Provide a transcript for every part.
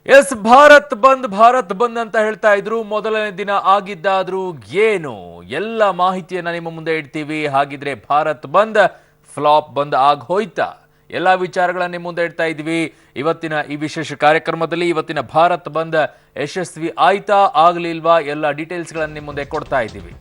S Bharat bandh ಅಂತ ಹೇಳ್ತಾ ಇದ್ರು. ಮೊದಲನೇ ದಿನ ಆಗಿದ್ದಾದ್ರೂ ಏನು ಎಲ್ಲ ಮಾಹಿತಿಯನ್ನ ನಿಮ್ಮ ಮುಂದೆ ಇಡ್ತೀವಿ. ಹಾಗಿದ್ರೆ ಭಾರತ್ ಬಂದ್ ಫ್ಲಾಪ್ ಬಂದ್ ಆಗ್ ಹೋಯ್ತಾ? ಎಲ್ಲಾ ವಿಚಾರಗಳನ್ನ ನಿಮ್ಮ ಮುಂದೆ ಇಡ್ತಾ ಇದ್ವಿ ಇವತ್ತಿನ ಈ ವಿಶೇಷ ಕಾರ್ಯಕ್ರಮದಲ್ಲಿ. ಇವತ್ತಿನ ಭಾರತ್ ಬಂದ್ ಯಶಸ್ವಿ ಆಯ್ತಾ ಆಗ್ಲಿಲ್ವಾ ಎಲ್ಲ ಡೀಟೇಲ್ಸ್ ಗಳನ್ನ ನಿಮ್ಮ ಮುಂದೆ ಕೊಡ್ತಾ ಇದ್ದೀವಿ.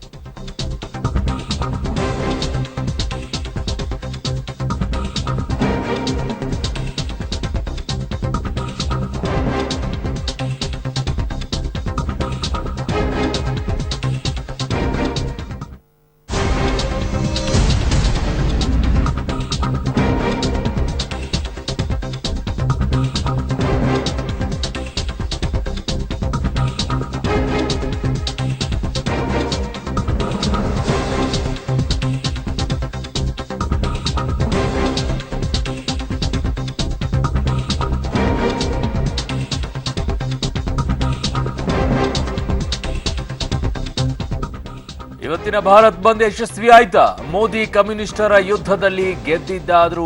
ಇವತ್ತಿನ ಭಾರತ್ ಬಂದ್ ಯಶಸ್ವಿ ಆಯ್ತಾ? ಮೋದಿ ಕಮ್ಯುನಿಸ್ಟರ ಯುದ್ಧದಲ್ಲಿ ಗೆದ್ದಿದ್ದಾದ್ರೂ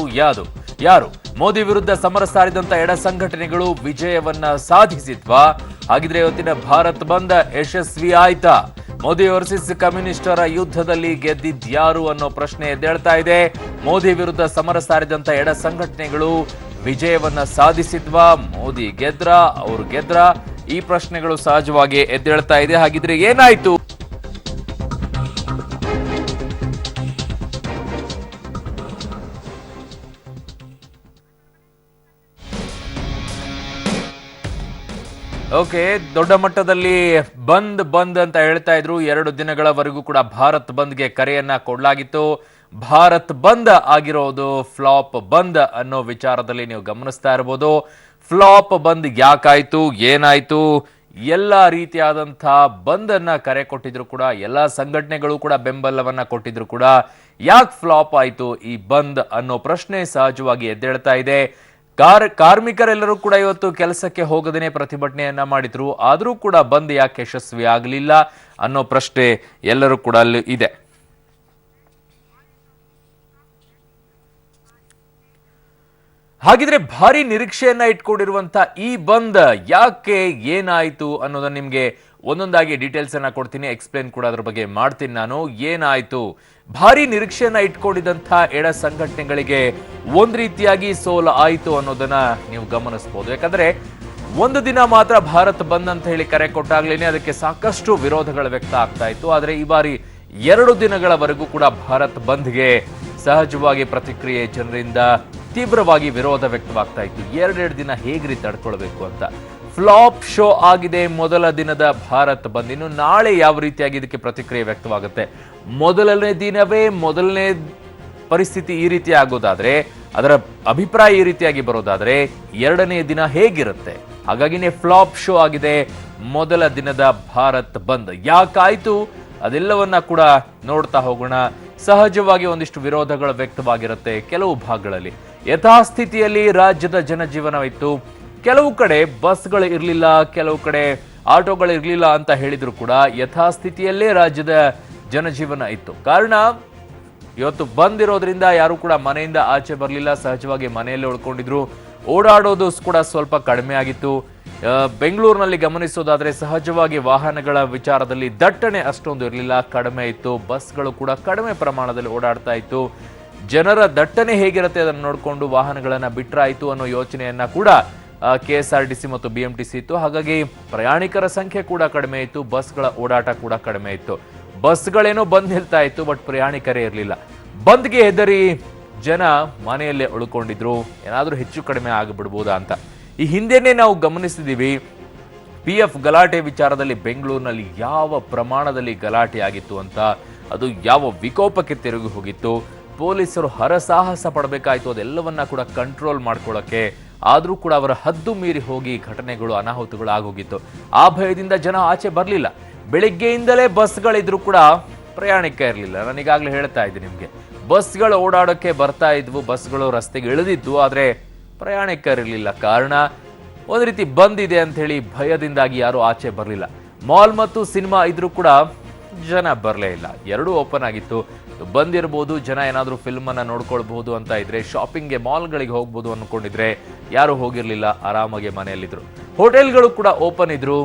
ಯಾರು? ಮೋದಿ ವಿರುದ್ಧ ಸಮರ ಸಾರಿದಂತ ಎಡ ಸಂಘಟನೆಗಳು ವಿಜಯವನ್ನ ಸಾಧಿಸಿದ್ವಾ? ಹಾಗಿದ್ರೆ ಇವತ್ತಿನ ಭಾರತ್ ಬಂದ್ ಯಶಸ್ವಿ ಆಯ್ತಾ? ಮೋದಿ ವರ್ಸಸ್ ಕಮ್ಯುನಿಸ್ಟರ ಯುದ್ಧದಲ್ಲಿ ಗೆದ್ದಿದ್ಯಾರು ಅನ್ನೋ ಪ್ರಶ್ನೆ ಎದ್ದೇಳ್ತಾ ಇದೆ. ಮೋದಿ ವಿರುದ್ಧ ಸಮರ ಸಾರಿದಂತ ಎಡ ಸಂಘಟನೆಗಳು ವಿಜಯವನ್ನ ಸಾಧಿಸಿದ್ವಾ? ಮೋದಿ ಅವ್ರು ಗೆದ್ರ? ಈ ಪ್ರಶ್ನೆಗಳು ಸಹಜವಾಗಿ ಎದ್ದೇಳ್ತಾ ಇದೆ. ಹಾಗಿದ್ರೆ ಏನಾಯ್ತು? ಓಕೆ, ದೊಡ್ಡ ಮಟ್ಟದಲ್ಲಿ ಬಂದ್ ಅಂತ ಹೇಳ್ತಾ ಇದ್ರು. 2 ದಿನಗಳವರೆಗೂ ಕೂಡ ಭಾರತ್ ಬಂದ್ಗೆ ಕರೆಯನ್ನ ಕೊಡಲಾಗಿತ್ತು. ಭಾರತ್ ಬಂದ್ ಆಗಿರೋದು ಫ್ಲಾಪ್ ಬಂದ್ ಅನ್ನೋ ವಿಚಾರದಲ್ಲಿ ನೀವು ಗಮನಿಸ್ತಾ ಇರಬಹುದು. ಫ್ಲಾಪ್ ಬಂದ್ ಯಾಕಾಯ್ತು, ಏನಾಯ್ತು? ಎಲ್ಲ ರೀತಿಯಾದಂತಹ ಬಂದ್ ಅನ್ನ ಕರೆ ಕೊಟ್ಟಿದ್ರು ಕೂಡ, ಎಲ್ಲ ಸಂಘಟನೆಗಳು ಕೂಡ ಬೆಂಬಲವನ್ನ ಕೊಟ್ಟಿದ್ರು ಕೂಡ, ಯಾಕೆ ಫ್ಲಾಪ್ ಆಯ್ತು ಈ ಬಂದ್ ಅನ್ನೋ ಪ್ರಶ್ನೆ ಸಹಜವಾಗಿ ಎದ್ದೇಳ್ತಾ ಇದೆ. ಕಾರ್ಮಿಕರೆಲ್ಲರೂ ಕೂಡ ಇವತ್ತು ಕೆಲಸಕ್ಕೆ ಹೋಗದೇನೆ ಪ್ರತಿಭಟನೆಯನ್ನ ಮಾಡಿದ್ರು. ಆದರೂ ಕೂಡ ಬಂದ್ ಯಾಕೆ ಯಶಸ್ವಿ ಆಗಲಿಲ್ಲ ಅನ್ನೋ ಪ್ರಶ್ನೆ ಎಲ್ಲರೂ ಕೂಡ ಅಲ್ಲಿ ಇದೆ. ಹಾಗಿದ್ರೆ ಭಾರಿ ನಿರೀಕ್ಷೆಯನ್ನ ಇಟ್ಕೊಂಡಿರುವಂತ ಈ ಬಂದ್ ಯಾಕೆ, ಏನಾಯ್ತು ಅನ್ನೋದನ್ನ ನಿಮ್ಗೆ ಒಂದೊಂದಾಗಿ ಡೀಟೇಲ್ಸ್ ಅನ್ನ ಕೊಡ್ತೀನಿ, ಎಕ್ಸ್ಪ್ಲೇನ್ ಕೂಡ ಅದ್ರ ಬಗ್ಗೆ ಮಾಡ್ತೀನಿ ನಾನು. ಏನಾಯ್ತು? ಭಾರಿ ನಿರೀಕ್ಷೆಯನ್ನ ಇಟ್ಕೊಂಡಿದ್ದಂಥ ಎಡ ಸಂಘಟನೆಗಳಿಗೆ ಒಂದ್ ರೀತಿಯಾಗಿ ಸೋಲು ಆಯ್ತು ಅನ್ನೋದನ್ನ ನೀವು ಗಮನಿಸಬಹುದು. ಯಾಕಂದ್ರೆ ಒಂದು ದಿನ ಮಾತ್ರ ಭಾರತ್ ಬಂದ್ ಅಂತ ಹೇಳಿ ಕರೆ ಕೊಟ್ಟಾಗ್ಲೇನೆ ಅದಕ್ಕೆ ಸಾಕಷ್ಟು ವಿರೋಧಗಳು ವ್ಯಕ್ತ ಆಗ್ತಾ ಇತ್ತು. ಆದ್ರೆ ಈ ಬಾರಿ 2 ದಿನಗಳವರೆಗೂ ಕೂಡ ಭಾರತ್ ಬಂದ್ಗೆ ಸಹಜವಾಗಿ ಪ್ರತಿಕ್ರಿಯೆ ಜನರಿಂದ ತೀವ್ರವಾಗಿ ವಿರೋಧ ವ್ಯಕ್ತವಾಗ್ತಾ ಇತ್ತು. 2 ದಿನ ಹೇಗ್ರಿ ತಡ್ಕೊಳ್ಬೇಕು ಅಂತ. ಫ್ಲಾಪ್ ಶೋ ಆಗಿದೆ ಮೊದಲ ದಿನದ ಭಾರತ್ ಬಂದ್. ಇನ್ನು ನಾಳೆ ಯಾವ ರೀತಿಯಾಗಿ ಇದಕ್ಕೆ ಪ್ರತಿಕ್ರಿಯೆ ವ್ಯಕ್ತವಾಗುತ್ತೆ? ಮೊದಲನೇ ದಿನವೇ ಮೊದಲನೇ ಪರಿಸ್ಥಿತಿ ಈ ರೀತಿ ಆಗೋದಾದ್ರೆ, ಅದರ ಅಭಿಪ್ರಾಯ ಈ ರೀತಿಯಾಗಿ ಬರೋದಾದ್ರೆ 2ನೇ ದಿನ ಹೇಗಿರುತ್ತೆ? ಹಾಗಾಗಿನೇ ಫ್ಲಾಪ್ ಶೋ ಆಗಿದೆ ಮೊದಲ ದಿನದ ಭಾರತ್ ಬಂದ್. ಯಾಕಾಯ್ತು ಅದೆಲ್ಲವನ್ನ ಕೂಡ ನೋಡ್ತಾ ಹೋಗೋಣ. ಸಹಜವಾಗಿ ಒಂದಿಷ್ಟು ವಿರೋಧಗಳು ವ್ಯಕ್ತವಾಗಿರುತ್ತೆ ಕೆಲವು ಭಾಗಗಳಲ್ಲಿ. ಯಥಾಸ್ಥಿತಿಯಲ್ಲಿ ರಾಜ್ಯದ ಜನಜೀವನ ಇತ್ತು. ಕೆಲವು ಕಡೆ ಬಸ್ಗಳು ಇರಲಿಲ್ಲ, ಕೆಲವು ಕಡೆ ಆಟೋಗಳು ಇರಲಿಲ್ಲ ಅಂತ ಹೇಳಿದ್ರು ಕೂಡ ಯಥಾಸ್ಥಿತಿಯಲ್ಲೇ ರಾಜ್ಯದ ಜನಜೀವನ ಇತ್ತು. ಕಾರಣ ಇವತ್ತು ಬಂದಿರೋದ್ರಿಂದ ಯಾರು ಕೂಡ ಮನೆಯಿಂದ ಆಚೆ ಬರಲಿಲ್ಲ, ಸಹಜವಾಗಿ ಮನೆಯಲ್ಲೇ ಉಳ್ಕೊಂಡಿದ್ರು. ಓಡಾಡೋದು ಕೂಡ ಸ್ವಲ್ಪ ಕಡಿಮೆ ಆಗಿತ್ತು. ಬೆಂಗಳೂರಿನಲ್ಲಿ ಗಮನಿಸೋದಾದ್ರೆ ಸಹಜವಾಗಿ ವಾಹನಗಳ ವಿಚಾರದಲ್ಲಿ ದಟ್ಟಣೆ ಅಷ್ಟೊಂದು ಇರಲಿಲ್ಲ, ಕಡಿಮೆ ಇತ್ತು. ಬಸ್ಗಳು ಕೂಡ ಕಡಿಮೆ ಪ್ರಮಾಣದಲ್ಲಿ ಓಡಾಡ್ತಾ ಇತ್ತು. ಜನರ ದಟ್ಟಣೆ ಹೇಗಿರುತ್ತೆ ಅದನ್ನು ನೋಡಿಕೊಂಡು ವಾಹನಗಳನ್ನ ಬಿಟ್ರಾಯ್ತು ಅನ್ನೋ ಯೋಚನೆಯನ್ನ ಕೂಡ KSRTC ಮತ್ತು BMTC ಇತ್ತು. ಹಾಗಾಗಿ ಪ್ರಯಾಣಿಕರ ಸಂಖ್ಯೆ ಕೂಡ ಕಡಿಮೆ ಇತ್ತು, ಬಸ್ಗಳ ಓಡಾಟ ಕೂಡ ಕಡಿಮೆ ಇತ್ತು. ಬಸ್ಗಳೇನೋ ಬಂದ್ ನಿಲ್ತಾ ಇತ್ತು, ಬಟ್ ಪ್ರಯಾಣಿಕರೇ ಇರಲಿಲ್ಲ. ಬಂದ್ಗೆ ಹೆದರಿ ಜನ ಮನೆಯಲ್ಲೇ ಉಳ್ಕೊಂಡಿದ್ರು. ಏನಾದ್ರೂ ಹೆಚ್ಚು ಕಡಿಮೆ ಆಗಿಬಿಡ್ಬೋದಾ ಅಂತ. ಈ ಹಿಂದೆನೇ ನಾವು ಗಮನಿಸಿದೀವಿ PF ಗಲಾಟೆ ವಿಚಾರದಲ್ಲಿ ಬೆಂಗಳೂರಿನಲ್ಲಿ ಯಾವ ಪ್ರಮಾಣದಲ್ಲಿ ಗಲಾಟೆ ಆಗಿತ್ತು ಅಂತ. ಅದು ಯಾವ ವಿಕೋಪಕ್ಕೆ ತಿರುಗಿ ಹೋಗಿತ್ತು. ಪೊಲೀಸರು ಹರಸಾಹಸ ಪಡಬೇಕಾಯ್ತು ಅದೆಲ್ಲವನ್ನ ಕೂಡ ಕಂಟ್ರೋಲ್ ಮಾಡ್ಕೊಳ್ಳೋಕೆ. ಆದರೂ ಕೂಡ ಅವರ ಹದ್ದು ಮೀರಿ ಹೋಗಿ ಘಟನೆಗಳು, ಅನಾಹುತಗಳು ಆಗೋಗಿತ್ತು. ಆ ಭಯದಿಂದ ಜನ ಆಚೆ ಬರಲಿಲ್ಲ. ಬೆಳಿಗ್ಗೆಯಿಂದಲೇ ಬಸ್ಗಳಿದ್ರು ಕೂಡ ಪ್ರಯಾಣಿಕ ಇರಲಿಲ್ಲ. ನಾನೀಗಾಗಲೇ ಹೇಳ್ತಾ ಇದ್ದೀನಿ ನಿಮಗೆ, ಬಸ್ಗಳು ಓಡಾಡೋಕ್ಕೆ ಬರ್ತಾ ಇದ್ವು, ಬಸ್ಗಳು ರಸ್ತೆಗೆ ಇಳಿದಿದ್ವು, ಆದರೆ ಪ್ರಯಾಣಿಕರಿರಲಿಲ್ಲ. ಕಾರಣ ಒಂದು ರೀತಿ ಬಂದಿದೆ ಅಂತ ಹೇಳಿ ಭಯದಿಂದಾಗಿ ಯಾರು ಆಚೆ ಬರಲಿಲ್ಲ. ಮಾಲ್ ಮತ್ತು ಸಿನಿಮಾ ಇದ್ರೂ ಕೂಡ ಜನ ಬರಲೇ ಇಲ್ಲ. ಎರಡೂ ಓಪನ್ ಆಗಿತ್ತು. ಬಂದಿರಬಹುದು, ಜನ ಏನಾದರೂ ಫಿಲ್ಮ್ ಅನ್ನ ನೋಡ್ಕೊಳ್ಬಹುದು ಅಂತ ಇದ್ರೆ, ಶಾಪಿಂಗ್ಗೆ ಮಾಲ್ಗಳಿಗೆ ಹೋಗ್ಬೋದು ಅನ್ಕೊಂಡಿದ್ರೆ ಯಾರು ಹೋಗಿರ್ಲಿಲ್ಲ, ಆರಾಮಾಗಿ ಮನೆಯಲ್ಲಿದ್ರು. ಹೋಟೆಲ್ಗಳು ಕೂಡ ಓಪನ್ ಇದ್ರು,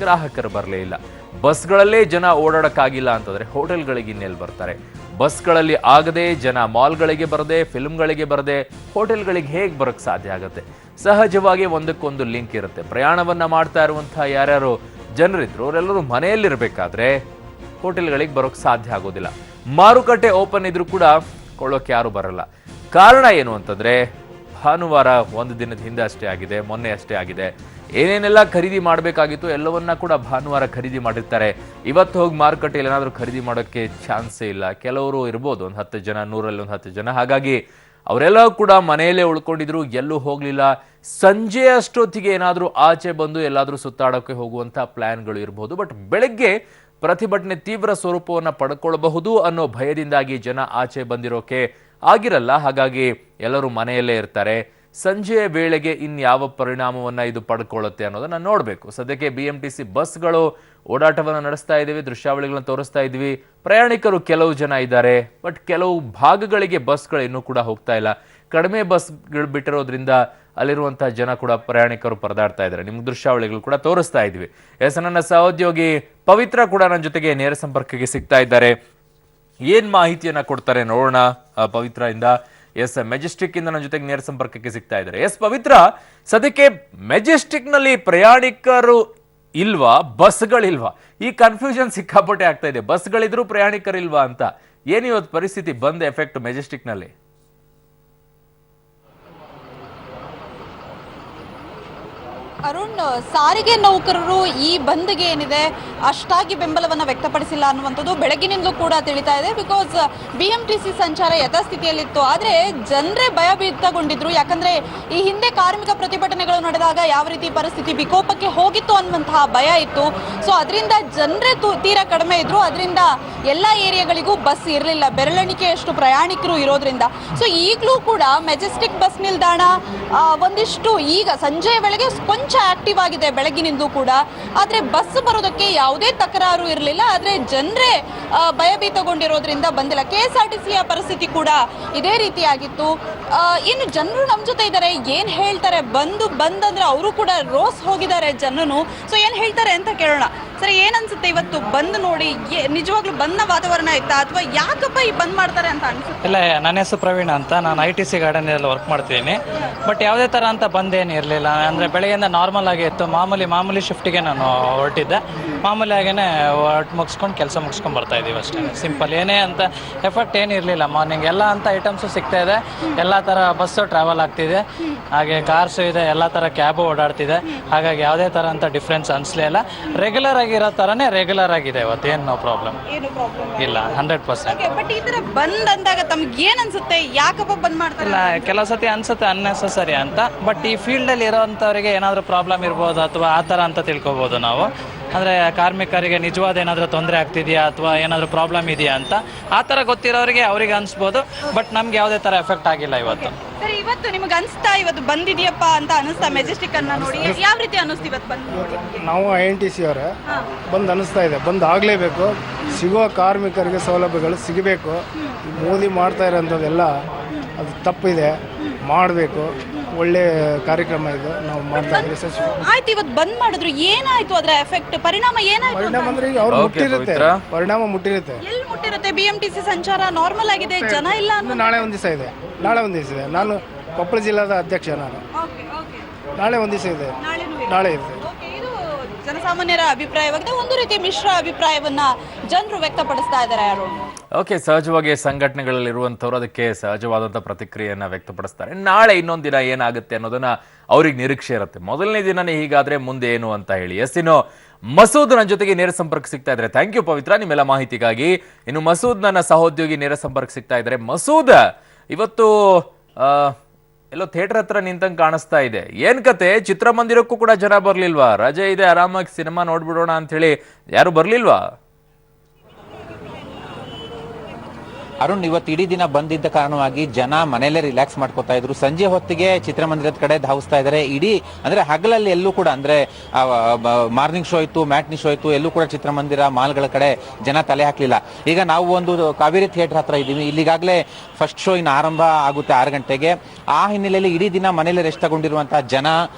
ಗ್ರಾಹಕರು ಬರಲೇ ಇಲ್ಲ. ಬಸ್ಗಳಲ್ಲೇ ಜನ ಓಡಾಡಕ್ಕಾಗಿಲ್ಲ ಅಂತಂದ್ರೆ ಹೋಟೆಲ್ಗಳಿಗೆ ಇನ್ನೆಲ್ಲಿ ಬರ್ತಾರೆ? ಬಸ್ಗಳಲ್ಲಿ ಆಗದೆ ಜನ ಮಾಲ್ಗಳಿಗೆ ಬರದೆ, ಫಿಲ್ಮ್ಗಳಿಗೆ ಬರದೆ, ಹೋಟೆಲ್ಗಳಿಗೆ ಹೇಗೆ ಬರೋಕ್ಕೆ ಸಾಧ್ಯ ಆಗುತ್ತೆ? ಸಹಜವಾಗಿ ಒಂದಕ್ಕೊಂದು ಲಿಂಕ್ ಇರುತ್ತೆ. ಪ್ರಯಾಣವನ್ನ ಮಾಡ್ತಾ ಇರುವಂತಹ ಯಾರ್ಯಾರು ಜನರಿದ್ರು ಅವರೆಲ್ಲರೂ ಮನೆಯಲ್ಲಿರ್ಬೇಕಾದ್ರೆ ಹೋಟೆಲ್ಗಳಿಗೆ ಬರೋಕ್ಕೆ ಸಾಧ್ಯ ಆಗೋದಿಲ್ಲ. ಮಾರುಕಟ್ಟೆ ಓಪನ್ ಇದ್ರೂ ಕೂಡ ಕೊಳ್ಳೋಕೆ ಯಾರು ಬರಲ್ಲ. ಕಾರಣ ಏನು ಅಂತಂದ್ರೆ ಭಾನುವಾರ ಒಂದು ದಿನದ ಹಿಂದೆ ಅಷ್ಟೇ ಆಗಿದೆ, ಮೊನ್ನೆ ಅಷ್ಟೇ ಆಗಿದೆ. ಏನೇನೆಲ್ಲ ಖರೀದಿ ಮಾಡಬೇಕಾಗಿತ್ತು ಎಲ್ಲವನ್ನ ಕೂಡ ಭಾನುವಾರ ಖರೀದಿ ಮಾಡಿರ್ತಾರೆ. ಇವತ್ತು ಹೋಗಿ ಮಾರುಕಟ್ಟೆಯಲ್ಲಿ ಏನಾದರೂ ಖರೀದಿ ಮಾಡೋಕ್ಕೆ ಚಾನ್ಸೇ ಇಲ್ಲ. ಕೆಲವರು ಇರ್ಬೋದು, ಒಂದು 10 ಜನ, 100ರಲ್ಲಿ ಒಂದು 10 ಜನ. ಹಾಗಾಗಿ ಅವರೆಲ್ಲ ಕೂಡ ಮನೆಯಲ್ಲೇ ಉಳ್ಕೊಂಡಿದ್ರು, ಎಲ್ಲೂ ಹೋಗ್ಲಿಲ್ಲ. ಸಂಜೆ ಅಷ್ಟೊತ್ತಿಗೆ ಏನಾದರೂ ಆಚೆ ಬಂದು ಎಲ್ಲಾದರೂ ಸುತ್ತಾಡೋಕೆ ಹೋಗುವಂತ ಪ್ಲಾನ್ಗಳು ಇರಬಹುದು. ಬಟ್ ಬೆಳಗ್ಗೆ ಪ್ರತಿಭಟನೆ ತೀವ್ರ ಸ್ವರೂಪವನ್ನು ಪಡ್ಕೊಳ್ಬಹುದು ಅನ್ನೋ ಭಯದಿಂದಾಗಿ ಜನ ಆಚೆ ಬಂದಿರೋಕೆ ಆಗಿರಲ್ಲ. ಹಾಗಾಗಿ ಎಲ್ಲರೂ ಮನೆಯಲ್ಲೇ ಇರ್ತಾರೆ. ಸಂಜೆಯ ವೇಳೆಗೆ ಇನ್ಯಾವ ಪರಿಣಾಮವನ್ನ ಇದು ಪಡ್ಕೊಳ್ಳುತ್ತೆ ಅನ್ನೋದನ್ನ ನೋಡಬೇಕು. ಸದ್ಯಕ್ಕೆ BMTC ಬಸ್ಗಳು ಓಡಾಟವನ್ನು ನಡೆಸ್ತಾ ಇದ್ದೀವಿ, ದೃಶ್ಯಾವಳಿಗಳನ್ನ ತೋರಿಸ್ತಾ ಇದ್ವಿ. ಪ್ರಯಾಣಿಕರು ಕೆಲವು ಜನ ಇದ್ದಾರೆ, ಬಟ್ ಕೆಲವು ಭಾಗಗಳಿಗೆ ಬಸ್ಗಳು ಇನ್ನೂ ಕೂಡ ಹೋಗ್ತಾ ಇಲ್ಲ. ಕಡಿಮೆ ಬಸ್ಗಳು ಬಿಟ್ಟಿರೋದ್ರಿಂದ ಅಲ್ಲಿರುವಂತಹ ಜನ ಕೂಡ ಪ್ರಯಾಣಿಕರು ಪರದಾಡ್ತಾ ಇದ್ದಾರೆ. ನಿಮ್ಗೆ ದೃಶ್ಯಾವಳಿಗಳು ಕೂಡ ತೋರಿಸ್ತಾ ಇದ್ವಿ. ನನ್ನ ಸಹೋದ್ಯೋಗಿ ಪವಿತ್ರ ಕೂಡ ನನ್ನ ಜೊತೆಗೆ ನೇರ ಸಂಪರ್ಕಕ್ಕೆ ಸಿಗ್ತಾ ಇದ್ದಾರೆ. ಏನ್ ಮಾಹಿತಿಯನ್ನ ಕೊಡ್ತಾರೆ ನೋಡೋಣ ಪವಿತ್ರ ಇಂದ. ಮೆಜೆಸ್ಟಿಕ್ ಇಂದ ನನ್ನ ಜೊತೆಗೆ ನೇರ ಸಂಪರ್ಕಕ್ಕೆ ಸಿಗ್ತಾ ಇದ್ದಾರೆ. ಪವಿತ್ರ, ಸದ್ಯಕ್ಕೆ ಮೆಜೆಸ್ಟಿಕ್ ನಲ್ಲಿ ಪ್ರಯಾಣಿಕರು ಇಲ್ವಾ, ಬಸ್ಗಳಿಲ್ವಾ? ಈ ಕನ್ಫ್ಯೂಷನ್ ಸಿಕ್ಕಾಪಟ್ಟೆ ಆಗ್ತಾ ಇದೆ. ಬಸ್ಗಳಿದ್ರು ಪ್ರಯಾಣಿಕರಿಲ್ವಾ ಅಂತ. ಏನಿವತ್ತು ಪರಿಸ್ಥಿತಿ, ಬಂದ್ ಎಫೆಕ್ಟ್ ಮೆಜೆಸ್ಟಿಕ್ ನಲ್ಲಿ? ಅರುಣ್, ಸಾರಿಗೆ ನೌಕರರು ಈ ಬಂದ್ಗೆ ಏನಿದೆ ಅಷ್ಟಾಗಿ ಬೆಂಬಲವನ್ನು ವ್ಯಕ್ತಪಡಿಸಿಲ್ಲ ಅನ್ನುವಂಥದ್ದು ಬೆಳಗಿನಿಂದಲೂ ಕೂಡ ತಿಳಿತಾ ಇದೆ. ಬಿಕಾಸ್ BMTC ಸಂಚಾರ ಯಥಾಸ್ಥಿತಿಯಲ್ಲಿತ್ತು, ಆದರೆ ಜನರೇ ಭಯಭೀತಗೊಂಡಿದ್ರು. ಯಾಕಂದ್ರೆ ಈ ಹಿಂದೆ ಕಾರ್ಮಿಕ ಪ್ರತಿಭಟನೆಗಳು ನಡೆದಾಗ ಯಾವ ರೀತಿ ಪರಿಸ್ಥಿತಿ ವಿಕೋಪಕ್ಕೆ ಹೋಗಿತ್ತು ಅನ್ನುವಂತಹ ಭಯ ಇತ್ತು. ಸೊ ಅದರಿಂದ ಜನರೇ ತೀರಾ ಕಡಿಮೆ ಇದ್ರು. ಅದರಿಂದ ಎಲ್ಲ ಏರಿಯಾಗಳಿಗೂ ಬಸ್ ಇರಲಿಲ್ಲ, ಬೆರಳೆಣಿಕೆಯಷ್ಟು ಪ್ರಯಾಣಿಕರು ಇರೋದ್ರಿಂದ. ಸೊ ಈಗಲೂ ಕೂಡ ಮೆಜೆಸ್ಟಿಕ್ ಬಸ್ ನಿಲ್ದಾಣ ಒಂದಿಷ್ಟು ಈಗ ಸಂಜೆಯ ವೇಳೆಗೆ ಕೊಂಚ ಆಕ್ಟಿವ್ ಆಗಿದೆ ಬೆಳಗಿನಿಂದ ಕೂಡ. ಆದ್ರೆ ಬಸ್ ಬರೋದಕ್ಕೆ ಯಾವುದೇ ತಕರಾರು ಇರಲಿಲ್ಲ. ಆದ್ರೆ ಜನರೇ ಭಯಭೀತಗೊಂಡಿರೋದ್ರಿಂದ ಬಂದಿಲ್ಲ. KSRTCಯ ಪರಿಸ್ಥಿತಿ ಕೂಡ ಇದೇ ರೀತಿಯಾಗಿತ್ತು. ಇನ್ನು ಜನರು ನಮ್ಮ ಜೊತೆ ಇದ್ದಾರೆ, ಏನ್ ಹೇಳ್ತಾರೆ? ಬಂದಂದ್ರೆ ಅವರು ಕೂಡ ರೋಸ್ ಹೋಗಿದ್ದಾರೆ ಜನನು. ಸೊ ಏನ್ ಹೇಳ್ತಾರೆ ಅಂತ ಕೇಳೋಣ. ಸರಿ, ಏನ್ ಅನ್ಸುತ್ತೆ ಇವತ್ತು ಬಂದ್ ನೋಡಿ? ನಿಜವಾಗ್ಲೂ ಬಂದ ವಾತಾವರಣ ಇತ್ತಾ, ಅಥವಾ ಯಾಕಪ್ಪ ಈ ಬಂದ್ ಮಾಡ್ತಾರೆ ಅಂತ ಅನ್ಸುತ್ತೆ? ಇಲ್ಲ, ನನ್ನ ಹೆಸರು ಪ್ರವೀಣ್ ಅಂತ. ನಾನು ITC ಗಾರ್ಡನ್ ಅಲ್ಲಿ ವರ್ಕ್ ಮಾಡ್ತಿದ್ದೀನಿ. ಬಟ್ ಯಾವುದೇ ತರ ಅಂತ ಬಂದೇನು ಇರಲಿಲ್ಲ. ಅಂದ್ರೆ ಬೆಳಗ್ಗೆಯಿಂದ ನಾರ್ಮಲ್ ಆಗಿ ಇತ್ತು. ಮಾಮೂಲಿ ಶಿಫ್ಟಿಗೆ ನಾನು ಹೊರಟಿದ್ದೆ. ಮಾಮೂಲಿ ಆಗೇನೆ ಮುಗಿಸ್ಕೊಂಡು ಕೆಲಸ ಮುಗಿಸ್ಕೊಂಡು ಬರ್ತಾ ಇದೀವಿ ಅಷ್ಟೇ. ಸಿಂಪಲ್, ಏನೇ ಅಂತ ಎಫೆಕ್ಟ್ ಏನು ಇರಲಿಲ್ಲ. ಮಾರ್ನಿಂಗ್ ಎಲ್ಲ ಅಂತ ಐಟಮ್ಸು ಸಿಗ್ತಾ ಇದೆ. ಎಲ್ಲ ಥರ ಬಸ್ಸು ಟ್ರಾವೆಲ್ ಆಗ್ತಿದೆ, ಹಾಗೆ ಕಾರ್ಸು ಇದೆ, ಎಲ್ಲ ಥರ ಕ್ಯಾಬು ಓಡಾಡ್ತಿದೆ. ಹಾಗಾಗಿ ಯಾವುದೇ ಥರ ಅಂತ ಡಿಫ್ರೆನ್ಸ್ ಅನಿಸ್ಲೇ ಇಲ್ಲ. ರೆಗ್ಯುಲರ್ ಆಗಿರೋ ಥರನೇ ರೆಗ್ಯುಲರ್ ಆಗಿದೆ ಇವತ್ತು. ಏನು ಪ್ರಾಬ್ಲಮ್ ಇಲ್ಲ, 100%. ಬಟ್ ಈ ಥರ ಬಂದ್ ಅಂದಾಗ ತಮ್ಗೆ ಏನು ಅನ್ಸುತ್ತೆ? ಯಾಕಪ್ಪ ಬಂದ್ ಮಾಡ್ತಾರೆ? ಇಲ್ಲ, ಕೆಲವು ಸತಿ ಅನ್ಸುತ್ತೆ ಅನ್ನೆಸಸರಿ ಅಂತ. ಬಟ್ ಈ ಫೀಲ್ಡಲ್ಲಿ ಇರೋವಂಥವ್ರಿಗೆ ಏನಾದರೂ ಪ್ರಾಬ್ಲಮ್ ಇರ್ಬೋದು ಅಥವಾ ಆ ಥರ ಅಂತ ತಿಳ್ಕೊಬೋದು ನಾವು. ಅಂದರೆ ಕಾರ್ಮಿಕರಿಗೆ ನಿಜವಾದ ಏನಾದರೂ ತೊಂದರೆ ಆಗ್ತಿದೆಯಾ ಅಥವಾ ಏನಾದರೂ ಪ್ರಾಬ್ಲಮ್ ಇದೆಯಾ ಅಂತ ಆ ಥರ ಗೊತ್ತಿರೋರಿಗೆ ಅವ್ರಿಗೆ ಅನಿಸ್ಬೋದು. ಬಟ್ ನಮ್ಗೆ ಯಾವುದೇ ಥರ ಎಫೆಕ್ಟ್ ಆಗಿಲ್ಲ ಇವತ್ತು. ಸರಿ, ಇವತ್ತು ನಿಮಗೆ ಅನಿಸ್ತಾ ಇವತ್ತು ಬಂದಿದೆಯಪ್ಪ ಅಂತ ಅನಿಸ್ತಾ? ಮೆಜೆಸ್ಟಿಕ್ ಅನ್ನ ನೋಡಿ ಯಾವ ರೀತಿ ಅನಿಸ್ತು ಇವತ್ತು ಬಂದು ನೋಡಿ? ನಾವು INTC ಅವರೇ ಬಂದು ಅನಿಸ್ತಾ ಇದೆ. ಬಂದು ಆಗಲೇಬೇಕು. ಸಿಗುವ ಕಾರ್ಮಿಕರಿಗೆ ಸೌಲಭ್ಯಗಳು ಸಿಗಬೇಕು. ಮೋದಿ ಮಾಡ್ತಾ ಇರೋಂಥದ್ದೆಲ್ಲ ಅದು ತಪ್ಪಿದೆ, ಮಾಡಬೇಕು. ಒಳ್ಳೆ ಕಾರ್ಯಕ್ರಮ ಇದು, ನಾವು ಮಾಡ್ತಾ ಇದ್ದೀವಿ. ಆಯ್ತು, ಇವತ್ತು ಬಂದ್ ಮಾಡಿದ್ರು, ಏನಾಯ್ತು ಅದರ ಎಫೆಕ್ಟ್, ಪರಿಣಾಮ ಏನಾಯ್ತು? ಪರಿಣಾಮ ಅಂದ್ರೆ ಈಗ ಅವ್ರು ಮುಟ್ಟಿರುತ್ತೆ, ಪರಿಣಾಮ ಮುಟ್ಟಿರುತ್ತೆ. ಎಲ್ಲಿ ಮುಟ್ಟಿರುತ್ತೆ? BMTC ಸಂಚಾರ ನಾರ್ಮಲ್ ಆಗಿದೆ, ಜನ ಇಲ್ಲ. ನಾಳೆ ಒಂದು ದಿವಸ ಇದೆ. ನಾನು ಕೊಪ್ಪಳ ಜಿಲ್ಲಾದ ಅಧ್ಯಕ್ಷ. ನಾನು ನಾಳೆ ಒಂದು ದಿವಸ ಇದೆ, ನಾಳೆ ಇದೆ. ಇದು ಜನಸಾಮಾನ್ಯರ ಅಭಿಪ್ರಾಯವಾಗಿದೆ. ಒಂದು ರೀತಿ ಮಿಶ್ರ ಅಭಿಪ್ರಾಯವನ್ನ ಜನರು ವ್ಯಕ್ತಪಡಿಸ್ತಾ ಇದ್ದಾರೆ. ಯಾರು ಸಹಜವಾಗಿ ಸಂಘಟನೆಗಳಲ್ಲಿ ಇರುವಂತವ್ರು ಅದಕ್ಕೆ ಸಹಜವಾದಂತಹ ಪ್ರತಿಕ್ರಿಯೆಯನ್ನ ವ್ಯಕ್ತಪಡಿಸ್ತಾರೆ. ನಾಳೆ ಇನ್ನೊಂದು ದಿನ ಏನಾಗುತ್ತೆ ಅನ್ನೋದನ್ನ ಅವ್ರಿಗೆ ನಿರೀಕ್ಷೆ ಇರುತ್ತೆ. ಮೊದಲನೇ ದಿನನೇ ಹೀಗಾದ್ರೆ ಮುಂದೆ ಏನು ಅಂತ ಹೇಳಿ. ಇನ್ನು ಮಸೂದ್ ನನ್ನ ಜೊತೆಗೆ ನೇರ ಸಂಪರ್ಕ ಸಿಗ್ತಾ ಇದ್ದಾರೆ. ಥ್ಯಾಂಕ್ ಯು ಪವಿತ್ರ ನಿಮ್ಮೆಲ್ಲ ಮಾಹಿತಿಗಾಗಿ. ಇನ್ನು ಮಸೂದ್ ನನ್ನ ಸಹೋದ್ಯೋಗಿ ನೇರ ಸಂಪರ್ಕ ಸಿಗ್ತಾ ಇದ್ದಾರೆ. ಮಸೂದ್, ಇವತ್ತು ಎಲ್ಲೋ ಥಿಯೇಟರ್ ಹತ್ರ ನಿಂತಂಗೆ ಕಾಣಿಸ್ತಾ ಇದೆ. ಏನ್ ಕತೆ? ಚಿತ್ರಮಂದಿರಕ್ಕೂ ಕೂಡ ಜನ ಬರ್ಲಿಲ್ವಾ? ರಜೆ ಇದೆ, ಆರಾಮಾಗಿ ಸಿನಿಮಾ ನೋಡ್ಬಿಡೋಣ ಅಂತ ಹೇಳಿ ಯಾರು ಬರ್ಲಿಲ್ವಾ? ಅರುಣ್, ಇವತ್ತು ಇಡೀ ದಿನ ಬಂದಿದ್ದ ಕಾರಣವಾಗಿ ಜನ ಮನೆಯಲ್ಲೇ ರಿಲ್ಯಾಕ್ಸ್ ಮಾಡ್ಕೋತಾ ಇದ್ರು. ಸಂಜೆ ಹೊತ್ತಿಗೆ ಚಿತ್ರಮಂದಿರದ ಕಡೆ ಧಾವಿಸ್ತಾ ಇದ್ದಾರೆ. ಇಡೀ ಅಂದ್ರೆ ಹಗಲಲ್ಲಿ ಎಲ್ಲೂ ಕೂಡ ಅಂದ್ರೆ ಮಾರ್ನಿಂಗ್ ಶೋ ಇತ್ತು, ಮ್ಯಾಟ್ನಿ ಶೋ ಇತ್ತು, ಎಲ್ಲೂ ಕೂಡ ಚಿತ್ರಮಂದಿರ ಮಾಲ್ಗಳ ಕಡೆ ಜನ ತಲೆ ಹಾಕ್ಲಿಲ್ಲ. ಈಗ ನಾವು ಒಂದು ಕಾವೇರಿ ಥಿಯೇಟರ್ ಹತ್ರ ಇದ್ದೀವಿ. ಇಲ್ಲಿಗಾಗಲೇ ಫಸ್ಟ್ ಶೋ ಇನ್ನು ಆರಂಭ ಆಗುತ್ತೆ 6 ಗಂಟೆಗೆ. ಆ ಹಿನ್ನೆಲೆಯಲ್ಲಿ ಇಡೀ ದಿನ ಮನೆಯಲ್ಲೇ ರೆಸ್ಟ್ ತಗೊಂಡಿರುವಂತಹ ಜನ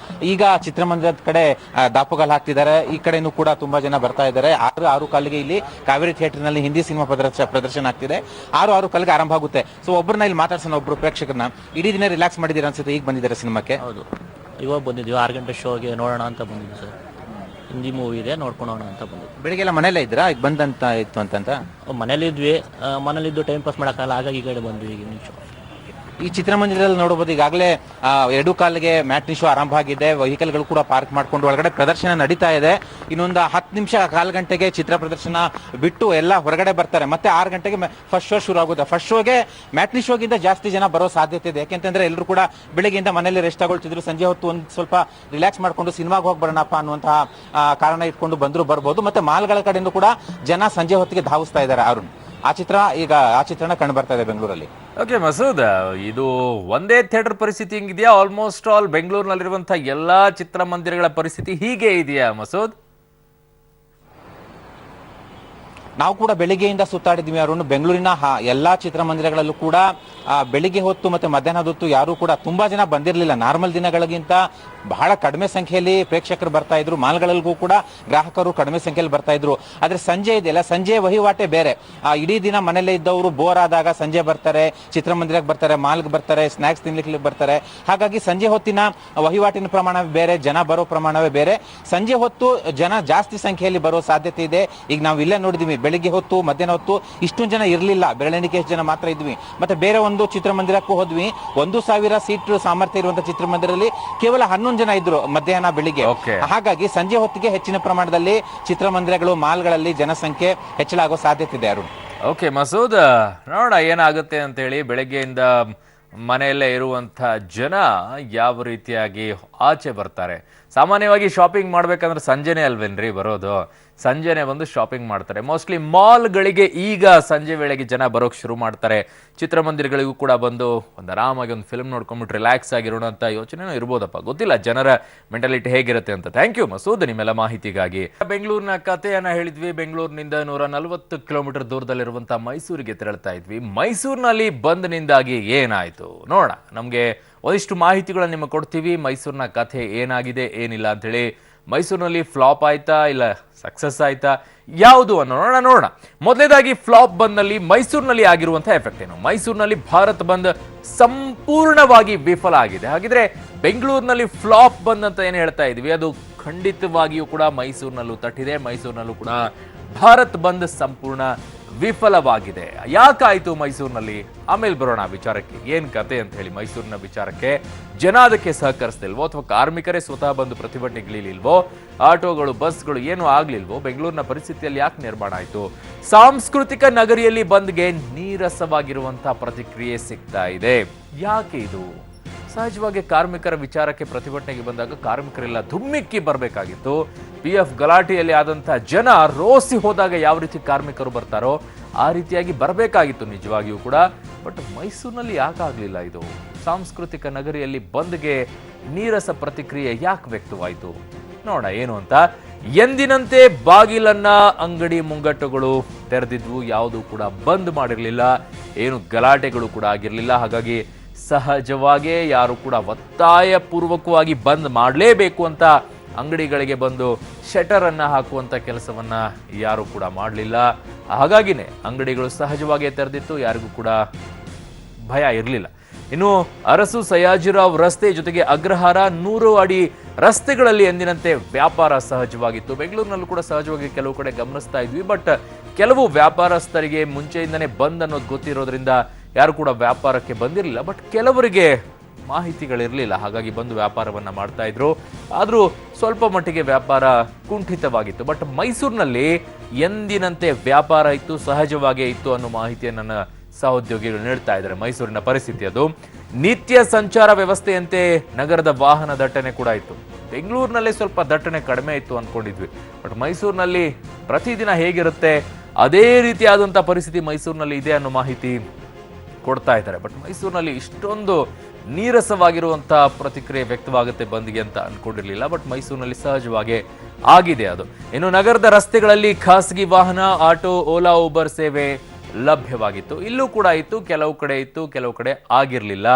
ಈಗ ಚಿತ್ರಮಂದಿರದ ಕಡೆ ದಾಪುಗಾಲ್ ಹಾಕ್ತಿದ್ದಾರೆ. ಈ ಕಡೆನೂ ಕೂಡ ತುಂಬಾ ಜನ ಬರ್ತಾ ಇದ್ದಾರೆ. 6 ಕಾಲಿಗೆ ಇಲ್ಲಿ ಕಾವೇರಿ ಥಿಯೇಟರ್ ನಲ್ಲಿ ಹಿಂದಿ ಸಿನಿಮಾ ಪ್ರದರ್ಶನ ಆಗ್ತಿದೆ. 6 ಕಾಲಿಗೆ ಆರಂಭ ಆಗುತ್ತೆ. ಸೊ ಒಬ್ಬರನ್ನ ಇಲ್ಲಿ ಮಾತಾಡ್ಸೋಣ, ಒಬ್ರು ಪ್ರೇಕ್ಷಕರನ್ನ. ಇಡೀ ದಿನ ರಿಲ್ಯಾಕ್ಸ್ ಮಾಡಿದ್ದೀರಾ ಅನ್ಸುತ್ತೆ, ಈಗ ಬಂದಿದ್ದಾರೆ ಸಿನಿಮಾಕ್ಕೆ? ಹೌದು, ಇವಾಗ ಬಂದಿದ್ದೀವಿ. 6 ಗಂಟೆ ಶೋಗೆ ನೋಡೋಣ ಅಂತ ಬಂದಿದ್ವಿ ಸರ್. ಹಿಂದಿ ಮೂವಿ ಇದೆ, ನೋಡ್ಕೊಂಡು ಹೋಗೋಣ ಅಂತ ಬಂದಿದ್ವಿ. ಬೆಳಿಗ್ಗೆಲ್ಲ ಮನೇಲೇ ಇದ್ರಾ? ಈಗ ಬಂದಂತ ಇತ್ತು ಅಂತ ಮನೇಲಿದ್ವಿ, ಮನೇಲಿದ್ದು ಟೈಮ್ ಪಾಸ್ ಮಾಡೋಕ್ಕಲ್ಲ, ಹಾಗಾಗಿ ಈ ಕಡೆ ಬಂದ್ವಿ. ಈಗ ನಿಮಿಷ ಈ ಚಿತ್ರಮಂದಿರದಲ್ಲಿ ನೋಡಬಹುದು, ಈಗಾಗಲೇ 2 ಕಾಲಿಗೆ ಮ್ಯಾಟ್ನಿ ಶೋ ಆರಂಭ ಆಗಿದೆ. ವೆಹಿಕಲ್ಗಳು ಕೂಡ ಪಾರ್ಕ್ ಮಾಡ್ಕೊಂಡು ಒಳಗಡೆ ಪ್ರದರ್ಶನ ನಡೀತಾ ಇದೆ. ಇನ್ನೊಂದು 10 ನಿಮಿಷ, 1/4 ಗಂಟೆಗೆ ಚಿತ್ರ ಪ್ರದರ್ಶನ ಬಿಟ್ಟು ಎಲ್ಲ ಹೊರಗಡೆ ಬರ್ತಾರೆ. ಮತ್ತೆ 6 ಗಂಟೆಗೆ ಫಸ್ಟ್ ಶೋ ಶುರು ಆಗುತ್ತೆ. ಫಸ್ಟ್ ಶೋಗೆ ಮ್ಯಾಟ್ನಿ ಶೋಗಿಂತ ಜಾಸ್ತಿ ಜನ ಬರೋ ಸಾಧ್ಯತೆ ಇದೆ. ಯಾಕೆಂತಂದ್ರೆ ಎಲ್ಲರೂ ಕೂಡ ಬೆಳಗ್ಗೆಯಿಂದ ಮನೇಲಿ ರೆಸ್ಟ್ ತಗೊಳ್ತಿದ್ರು. ಸಂಜೆ ಹೊತ್ತು ಒಂದು ಸ್ವಲ್ಪ ರಿಲ್ಯಾಕ್ಸ್ ಮಾಡ್ಕೊಂಡು ಸಿನಿಮಾಗೆ ಹೋಗಿ ಬರೋಣಪ್ಪ ಅನ್ನುವಂತಹ ಕಾರಣ ಇಟ್ಕೊಂಡು ಬಂದ್ರು ಬರ್ಬೋದು. ಮತ್ತೆ ಮಾಲ್ಗಳ ಕಡೆಯಿಂದ ಕೂಡ ಜನ ಸಂಜೆ ಹೊತ್ತಿಗೆ ಧಾವಿಸ್ತಾ ಇದ್ದಾರೆ. ಅರುಣ್, ಆ ಚಿತ್ರಣ ಕಂಡು ಬರ್ತಾ ಇದೆ ಬೆಂಗಳೂರಲ್ಲಿ. ಓಕೆ ಮಸೂದ್, ಇದು ಒಂದೇ ಥಿಯೇಟರ್ ಪರಿಸ್ಥಿತಿ ಹಿಂಗಿದೆಯಾ? ಆಲ್ಮೋಸ್ಟ್ ಆಲ್ ಬೆಂಗಳೂರಿನಲ್ಲಿರುವಂತಹ ಎಲ್ಲಾ ಚಿತ್ರಮಂದಿರಗಳ ಪರಿಸ್ಥಿತಿ ಹೀಗೆ ಇದೆಯಾ ಮಸೂದ್? ನಾವು ಕೂಡ ಬೆಳಿಗ್ಗೆಯಿಂದ ಸುತ್ತಾಡಿದ್ವಿ ಅರುಣ್. ಬೆಂಗಳೂರಿನ ಎಲ್ಲಾ ಚಿತ್ರಮಂದಿರಗಳಲ್ಲೂ ಕೂಡ ಬೆಳಿಗ್ಗೆ ಹೊತ್ತು ಮತ್ತೆ ಮಧ್ಯಾಹ್ನದ ಹೊತ್ತು ಯಾರು ಕೂಡ ತುಂಬಾ ಜನ ಬಂದಿರಲಿಲ್ಲ. ನಾರ್ಮಲ್ ದಿನಗಳಿಗಿಂತ ಬಹಳ ಕಡಿಮೆ ಸಂಖ್ಯೆಯಲ್ಲಿ ಪ್ರೇಕ್ಷಕರು ಬರ್ತಾ ಇದ್ರು. ಮಾಲ್ಗಳಿಗೂ ಕೂಡ ಗ್ರಾಹಕರು ಕಡಿಮೆ ಸಂಖ್ಯೆಯಲ್ಲಿ ಬರ್ತಾ ಇದ್ರು. ಆದ್ರೆ ಸಂಜೆ ಇದೆಯಲ್ಲ, ಸಂಜೆ ವಹಿವಾಟೆ ಬೇರೆ. ಇಡೀ ದಿನ ಮನೆಯಲ್ಲೇ ಇದ್ದವರು ಬೋರ್ ಆದಾಗ ಸಂಜೆ ಬರ್ತಾರೆ, ಚಿತ್ರಮಂದಿರಕ್ಕೆ ಬರ್ತಾರೆ, ಮಾಲ್ಗೆ ಬರ್ತಾರೆ, ಸ್ನಾಕ್ಸ್ ತಿನ್ಲಿಕ್ಕೆ ಬರ್ತಾರೆ. ಹಾಗಾಗಿ ಸಂಜೆ ಹೊತ್ತಿನ ವಹಿವಾಟಿನ ಪ್ರಮಾಣ ಬೇರೆ, ಜನ ಬರೋ ಪ್ರಮಾಣವೇ ಬೇರೆ. ಸಂಜೆ ಹೊತ್ತು ಜನ ಜಾಸ್ತಿ ಸಂಖ್ಯೆಯಲ್ಲಿ ಬರೋ ಸಾಧ್ಯತೆ ಇದೆ. ಈಗ ನಾವು ಇಲ್ಲೇ ನೋಡಿದ್ವಿ, ಬೆಳಿಗ್ಗೆ ಹೊತ್ತು ಮಧ್ಯಾಹ್ನ ಹೊತ್ತು ಇಷ್ಟೊಂದು ಜನ ಇರಲಿಲ್ಲ, ಬೆರಳೆಣಿಕೆ ಜನ ಮಾತ್ರ ಇದ್ವಿ. ಮತ್ತೆ ಬೇರೆ ಒಂದು ಚಿತ್ರಮಂದಿರಕ್ಕೂ ಹೋದ್ವಿ. 1,000 ಸೀಟ್ ಸಾಮರ್ಥ್ಯ ಇರುವಂತಹ ಚಿತ್ರಮಂದಿರದಲ್ಲಿ ಕೇವಲ 11 ಜನ ಇದ್ರು ಮಧ್ಯಾಹ್ನ ಬೆಳಿಗ್ಗೆ. ಹಾಗಾಗಿ ಸಂಜೆ ಹೊತ್ತಿಗೆ ಹೆಚ್ಚಿನ ಪ್ರಮಾಣದಲ್ಲಿ ಚಿತ್ರಮಂದಿರಗಳು ಮಾಲ್ಗಳಲ್ಲಿ ಜನಸಂಖ್ಯೆ ಹೆಚ್ಚಳ ಆಗೋ ಸಾಧ್ಯತೆ ಇದೆ ಅರುಣ್. ಓಕೆ ಮಸೂದ್, ನೋಡ ಏನಾಗುತ್ತೆ ಅಂತ ಹೇಳಿ. ಬೆಳಗ್ಗೆಯಿಂದ ಮನೆಯಲ್ಲೇ ಇರುವಂತ ಜನ ಯಾವ ರೀತಿಯಾಗಿ ಆಚೆ ಬರ್ತಾರೆ? ಸಾಮಾನ್ಯವಾಗಿ ಶಾಪಿಂಗ್ ಮಾಡ್ಬೇಕಂದ್ರೆ ಸಂಜೆನೆ ಅಲ್ವೇನ್ರಿ ಬರೋದು? ಸಂಜೆನೆ ಬಂದು ಶಾಪಿಂಗ್ ಮಾಡ್ತಾರೆ. ಮೋಸ್ಟ್ಲಿ ಮಾಲ್ಗಳಿಗೆ ಈಗ ಸಂಜೆ ವೇಳೆಗೆ ಜನ ಬರೋಕ್ ಶುರು ಮಾಡ್ತಾರೆ. ಚಿತ್ರಮಂದಿರಗಳಿಗೂ ಕೂಡ ಬಂದು ಒಂದು ಆರಾಮಾಗಿ ಒಂದು ಫಿಲ್ಮ್ ನೋಡ್ಕೊಂಡ್ಬಿಟ್ಟು ರಿಲ್ಯಾಕ್ಸ್ ಆಗಿರೋಣ ಅಂತ ಯೋಚನೆನೂ ಇರ್ಬೋದಪ್ಪ, ಗೊತ್ತಿಲ್ಲ ಜನರ ಮೆಂಟಾಲಿಟಿ ಹೇಗಿರುತ್ತೆ ಅಂತ. ಥ್ಯಾಂಕ್ ಯು ಮಸೂದ್ ನಿಮ್ಮೆಲ್ಲ ಮಾಹಿತಿಗಾಗಿ. ಬೆಂಗಳೂರಿನ ಕಥೆಯನ್ನ ಹೇಳಿದ್ವಿ. ಬೆಂಗಳೂರಿನಿಂದ 140 ಕಿಲೋಮೀಟರ್ ದೂರದಲ್ಲಿರುವಂತಹ ಮೈಸೂರಿಗೆ ತೆರಳ್ತಾ ಇದ್ವಿ. ಮೈಸೂರಿನಲ್ಲಿ ಬಂದ್ನಿಂದಾಗಿ ಏನಾಯ್ತು ನೋಡೋಣ. ನಮ್ಗೆ ಒಂದಿಷ್ಟು ಮಾಹಿತಿಗಳನ್ನ ನಿಮಗೆ ಕೊಡ್ತೀವಿ. ಮೈಸೂರಿನ ಕಥೆ ಏನಾಗಿದೆ ಏನಿಲ್ಲ ಅಂತೇಳಿ. ಮೈಸೂರಿನಲ್ಲಿ ಫ್ಲಾಪ್ ಆಯ್ತಾ ಇಲ್ಲ ಸಕ್ಸಸ್ ಆಯ್ತಾ ಯಾವುದು ನೋಡೋಣ. ಮೊದಲೇದಾಗಿ ಫ್ಲಾಪ್ ಬಂದ್ನಲ್ಲಿ ಮೈಸೂರಿನಲ್ಲಿ ಆಗಿರುವಂತಹ ಎಫೆಕ್ಟ್ ಏನು? ಮೈಸೂರಿನಲ್ಲಿ ಭಾರತ್ ಬಂದ್ ಸಂಪೂರ್ಣವಾಗಿ ವಿಫಲ ಆಗಿದೆ. ಹಾಗಿದ್ರೆ ಬೆಂಗಳೂರಿನಲ್ಲಿ ಫ್ಲಾಪ್ ಬಂದ್ ಅಂತ ಏನು ಹೇಳ್ತಾ ಇದೀವಿ, ಅದು ಖಂಡಿತವಾಗಿಯೂ ಕೂಡ ಮೈಸೂರಿನಲ್ಲೂ ತಟ್ಟಿದೆ. ಮೈಸೂರಿನಲ್ಲೂ ಕೂಡ ಭಾರತ್ ಬಂದ್ ಸಂಪೂರ್ಣ ವಿಫಲವಾಗಿದೆ. ಯಾಕಾಯ್ತು ಮೈಸೂರಿನಲ್ಲಿ? ಆಮೇಲೆ ಬರೋಣ ವಿಚಾರಕ್ಕೆ, ಏನ್ ಕತೆ ಅಂತ ಹೇಳಿ. ಮೈಸೂರಿನ ವಿಚಾರಕ್ಕೆ ಜನ ಅದಕ್ಕೆ ಸಹಕರಿಸ್ತಿಲ್ವೋ ಅಥವಾ ಕಾರ್ಮಿಕರೇ ಸ್ವತಃ ಬಂದು ಪ್ರತಿಭಟನೆಗಳಿಲ್ವೋ, ಆಟೋಗಳು ಬಸ್ಗಳು ಏನು ಆಗ್ಲಿಲ್ವೋ? ಬೆಂಗಳೂರಿನ ಪರಿಸ್ಥಿತಿಯಲ್ಲಿ ಯಾಕೆ ನಿರ್ಮಾಣ ಆಯ್ತು? ಸಾಂಸ್ಕೃತಿಕ ನಗರಿಯಲ್ಲಿ ಬಂದ್ಗೆ ನೀರಸವಾಗಿರುವಂತಹ ಪ್ರತಿಕ್ರಿಯೆ ಸಿಗ್ತಾ ಇದೆ. ಯಾಕೆ ಇದು? ಸಹಜವಾಗಿ ಕಾರ್ಮಿಕರ ವಿಚಾರಕ್ಕೆ ಪ್ರತಿಭಟನೆಗೆ ಬಂದಾಗ ಕಾರ್ಮಿಕರೆಲ್ಲ ಧುಮ್ಮಿಕ್ಕಿ ಬರಬೇಕಾಗಿತ್ತು. PF ಗಲಾಟೆಯಲ್ಲಿ ಆದಂತಹ ಜನ ರೋಸಿ ಹೋದಾಗ ಯಾವ ರೀತಿ ಕಾರ್ಮಿಕರು ಬರ್ತಾರೋ ಆ ರೀತಿಯಾಗಿ ಬರಬೇಕಾಗಿತ್ತು ನಿಜವಾಗಿಯೂ ಕೂಡ. ಬಟ್ ಮೈಸೂರಿನಲ್ಲಿ ಯಾಕಾಗ್ಲಿಲ್ಲ ಇದು? ಸಾಂಸ್ಕೃತಿಕ ನಗರಿಯಲ್ಲಿ ಬಂದ್ಗೆ ನೀರಸ ಪ್ರತಿಕ್ರಿಯೆ ಯಾಕೆ ವ್ಯಕ್ತವಾಯಿತು? ನೋಡ ಏನು ಅಂತ. ಎಂದಿನಂತೆ ಬಾಗಿಲನ್ನ ಅಂಗಡಿ ಮುಂಗಟ್ಟುಗಳು ತೆರೆದಿದ್ವು, ಯಾವುದು ಕೂಡ ಬಂದ್ ಮಾಡಿರಲಿಲ್ಲ, ಏನು ಗಲಾಟೆಗಳು ಕೂಡ ಆಗಿರಲಿಲ್ಲ. ಹಾಗಾಗಿ ಸಹಜವಾಗಿ ಯಾರು ಕೂಡ ಒತ್ತಾಯ ಪೂರ್ವಕವಾಗಿ ಬಂದ್ ಮಾಡಲೇಬೇಕು ಅಂತ ಅಂಗಡಿಗಳಿಗೆ ಬಂದು ಶಟರ್ ಅನ್ನ ಹಾಕುವಂತ ಕೆಲಸವನ್ನ ಯಾರು ಕೂಡ ಮಾಡಲಿಲ್ಲ. ಹಾಗಾಗಿನೇ ಅಂಗಡಿಗಳು ಸಹಜವಾಗಿ ತೆರೆದಿತ್ತು, ಯಾರಿಗೂ ಕೂಡ ಭಯ ಇರಲಿಲ್ಲ. ಇನ್ನು ಅರಸು ಸಯಾಜಿರಾವ್ ರಸ್ತೆ ಜೊತೆಗೆ ಅಗ್ರಹಾರ 100 ಅಡಿ ರಸ್ತೆಗಳಲ್ಲಿ ಎಂದಿನಂತೆ ವ್ಯಾಪಾರ ಸಹಜವಾಗಿತ್ತು. ಬೆಂಗಳೂರಿನಲ್ಲೂ ಕೂಡ ಸಹಜವಾಗಿ ಕೆಲವು ಕಡೆ ಗಮನಿಸ್ತಾ ಇದ್ವಿ. ಬಟ್ ಕೆಲವು ವ್ಯಾಪಾರಸ್ಥರಿಗೆ ಮುಂಚೆಯಿಂದನೇ ಬಂದ್ ಅನ್ನೋದು ಗೊತ್ತಿರೋದ್ರಿಂದ ಯಾರು ಕೂಡ ವ್ಯಾಪಾರಕ್ಕೆ ಬಂದಿರಲಿಲ್ಲ. ಬಟ್ ಕೆಲವರಿಗೆ ಮಾಹಿತಿಗಳಿರಲಿಲ್ಲ, ಹಾಗಾಗಿ ಬಂದು ವ್ಯಾಪಾರವನ್ನ ಮಾಡ್ತಾ ಇದ್ರು. ಆದ್ರೂ ಸ್ವಲ್ಪ ಮಟ್ಟಿಗೆ ವ್ಯಾಪಾರ ಕುಂಠಿತವಾಗಿತ್ತು. ಬಟ್ ಮೈಸೂರಿನಲ್ಲಿ ಎಂದಿನಂತೆ ವ್ಯಾಪಾರ ಇತ್ತು, ಸಹಜವಾಗೇ ಇತ್ತು ಅನ್ನೋ ಮಾಹಿತಿಯನ್ನು ನನ್ನ ಸಹೋದ್ಯೋಗಿಗಳು ನೀಡ್ತಾ ಇದ್ದಾರೆ. ಮೈಸೂರಿನ ಪರಿಸ್ಥಿತಿ ಅದು. ನಿತ್ಯ ಸಂಚಾರ ವ್ಯವಸ್ಥೆಯಂತೆ ನಗರದ ವಾಹನ ದಟ್ಟಣೆ ಕೂಡ ಇತ್ತು. ಬೆಂಗಳೂರಿನಲ್ಲೇ ಸ್ವಲ್ಪ ದಟ್ಟಣೆ ಕಡಿಮೆ ಇತ್ತು ಅನ್ಕೊಂಡಿದ್ವಿ. ಬಟ್ ಮೈಸೂರಿನಲ್ಲಿ ಪ್ರತಿದಿನ ಹೇಗಿರುತ್ತೆ ಅದೇ ರೀತಿಯಾದಂಥ ಪರಿಸ್ಥಿತಿ ಮೈಸೂರಿನಲ್ಲಿ ಇದೆ ಅನ್ನೋ ಮಾಹಿತಿ ಕೊಡ್ತಾ ಇದ್ದಾರೆ. ಬಟ್ ಮೈಸೂರಿನಲ್ಲಿ ಇಷ್ಟೊಂದು ನೀರಸವಾಗಿರುವಂಥ ಪ್ರತಿಕ್ರಿಯೆ ವ್ಯಕ್ತವಾಗುತ್ತೆ ಬಂದ್ಗೆ ಅಂತ ಅನ್ಕೊಂಡಿರ್ಲಿಲ್ಲ. ಬಟ್ ಮೈಸೂರಿನಲ್ಲಿ ಸಹಜವಾಗಿ ಆಗಿದೆ ಅದು. ಇನ್ನು ನಗರದ ರಸ್ತೆಗಳಲ್ಲಿ ಖಾಸಗಿ ವಾಹನ, ಆಟೋ, ಓಲಾ, ಊಬರ್ ಸೇವೆ ಲಭ್ಯವಾಗಿತ್ತು. ಇಲ್ಲೂ ಕೂಡ ಇತ್ತು, ಕೆಲವು ಕಡೆ ಇತ್ತು, ಕೆಲವು ಕಡೆ ಆಗಿರಲಿಲ್ಲ.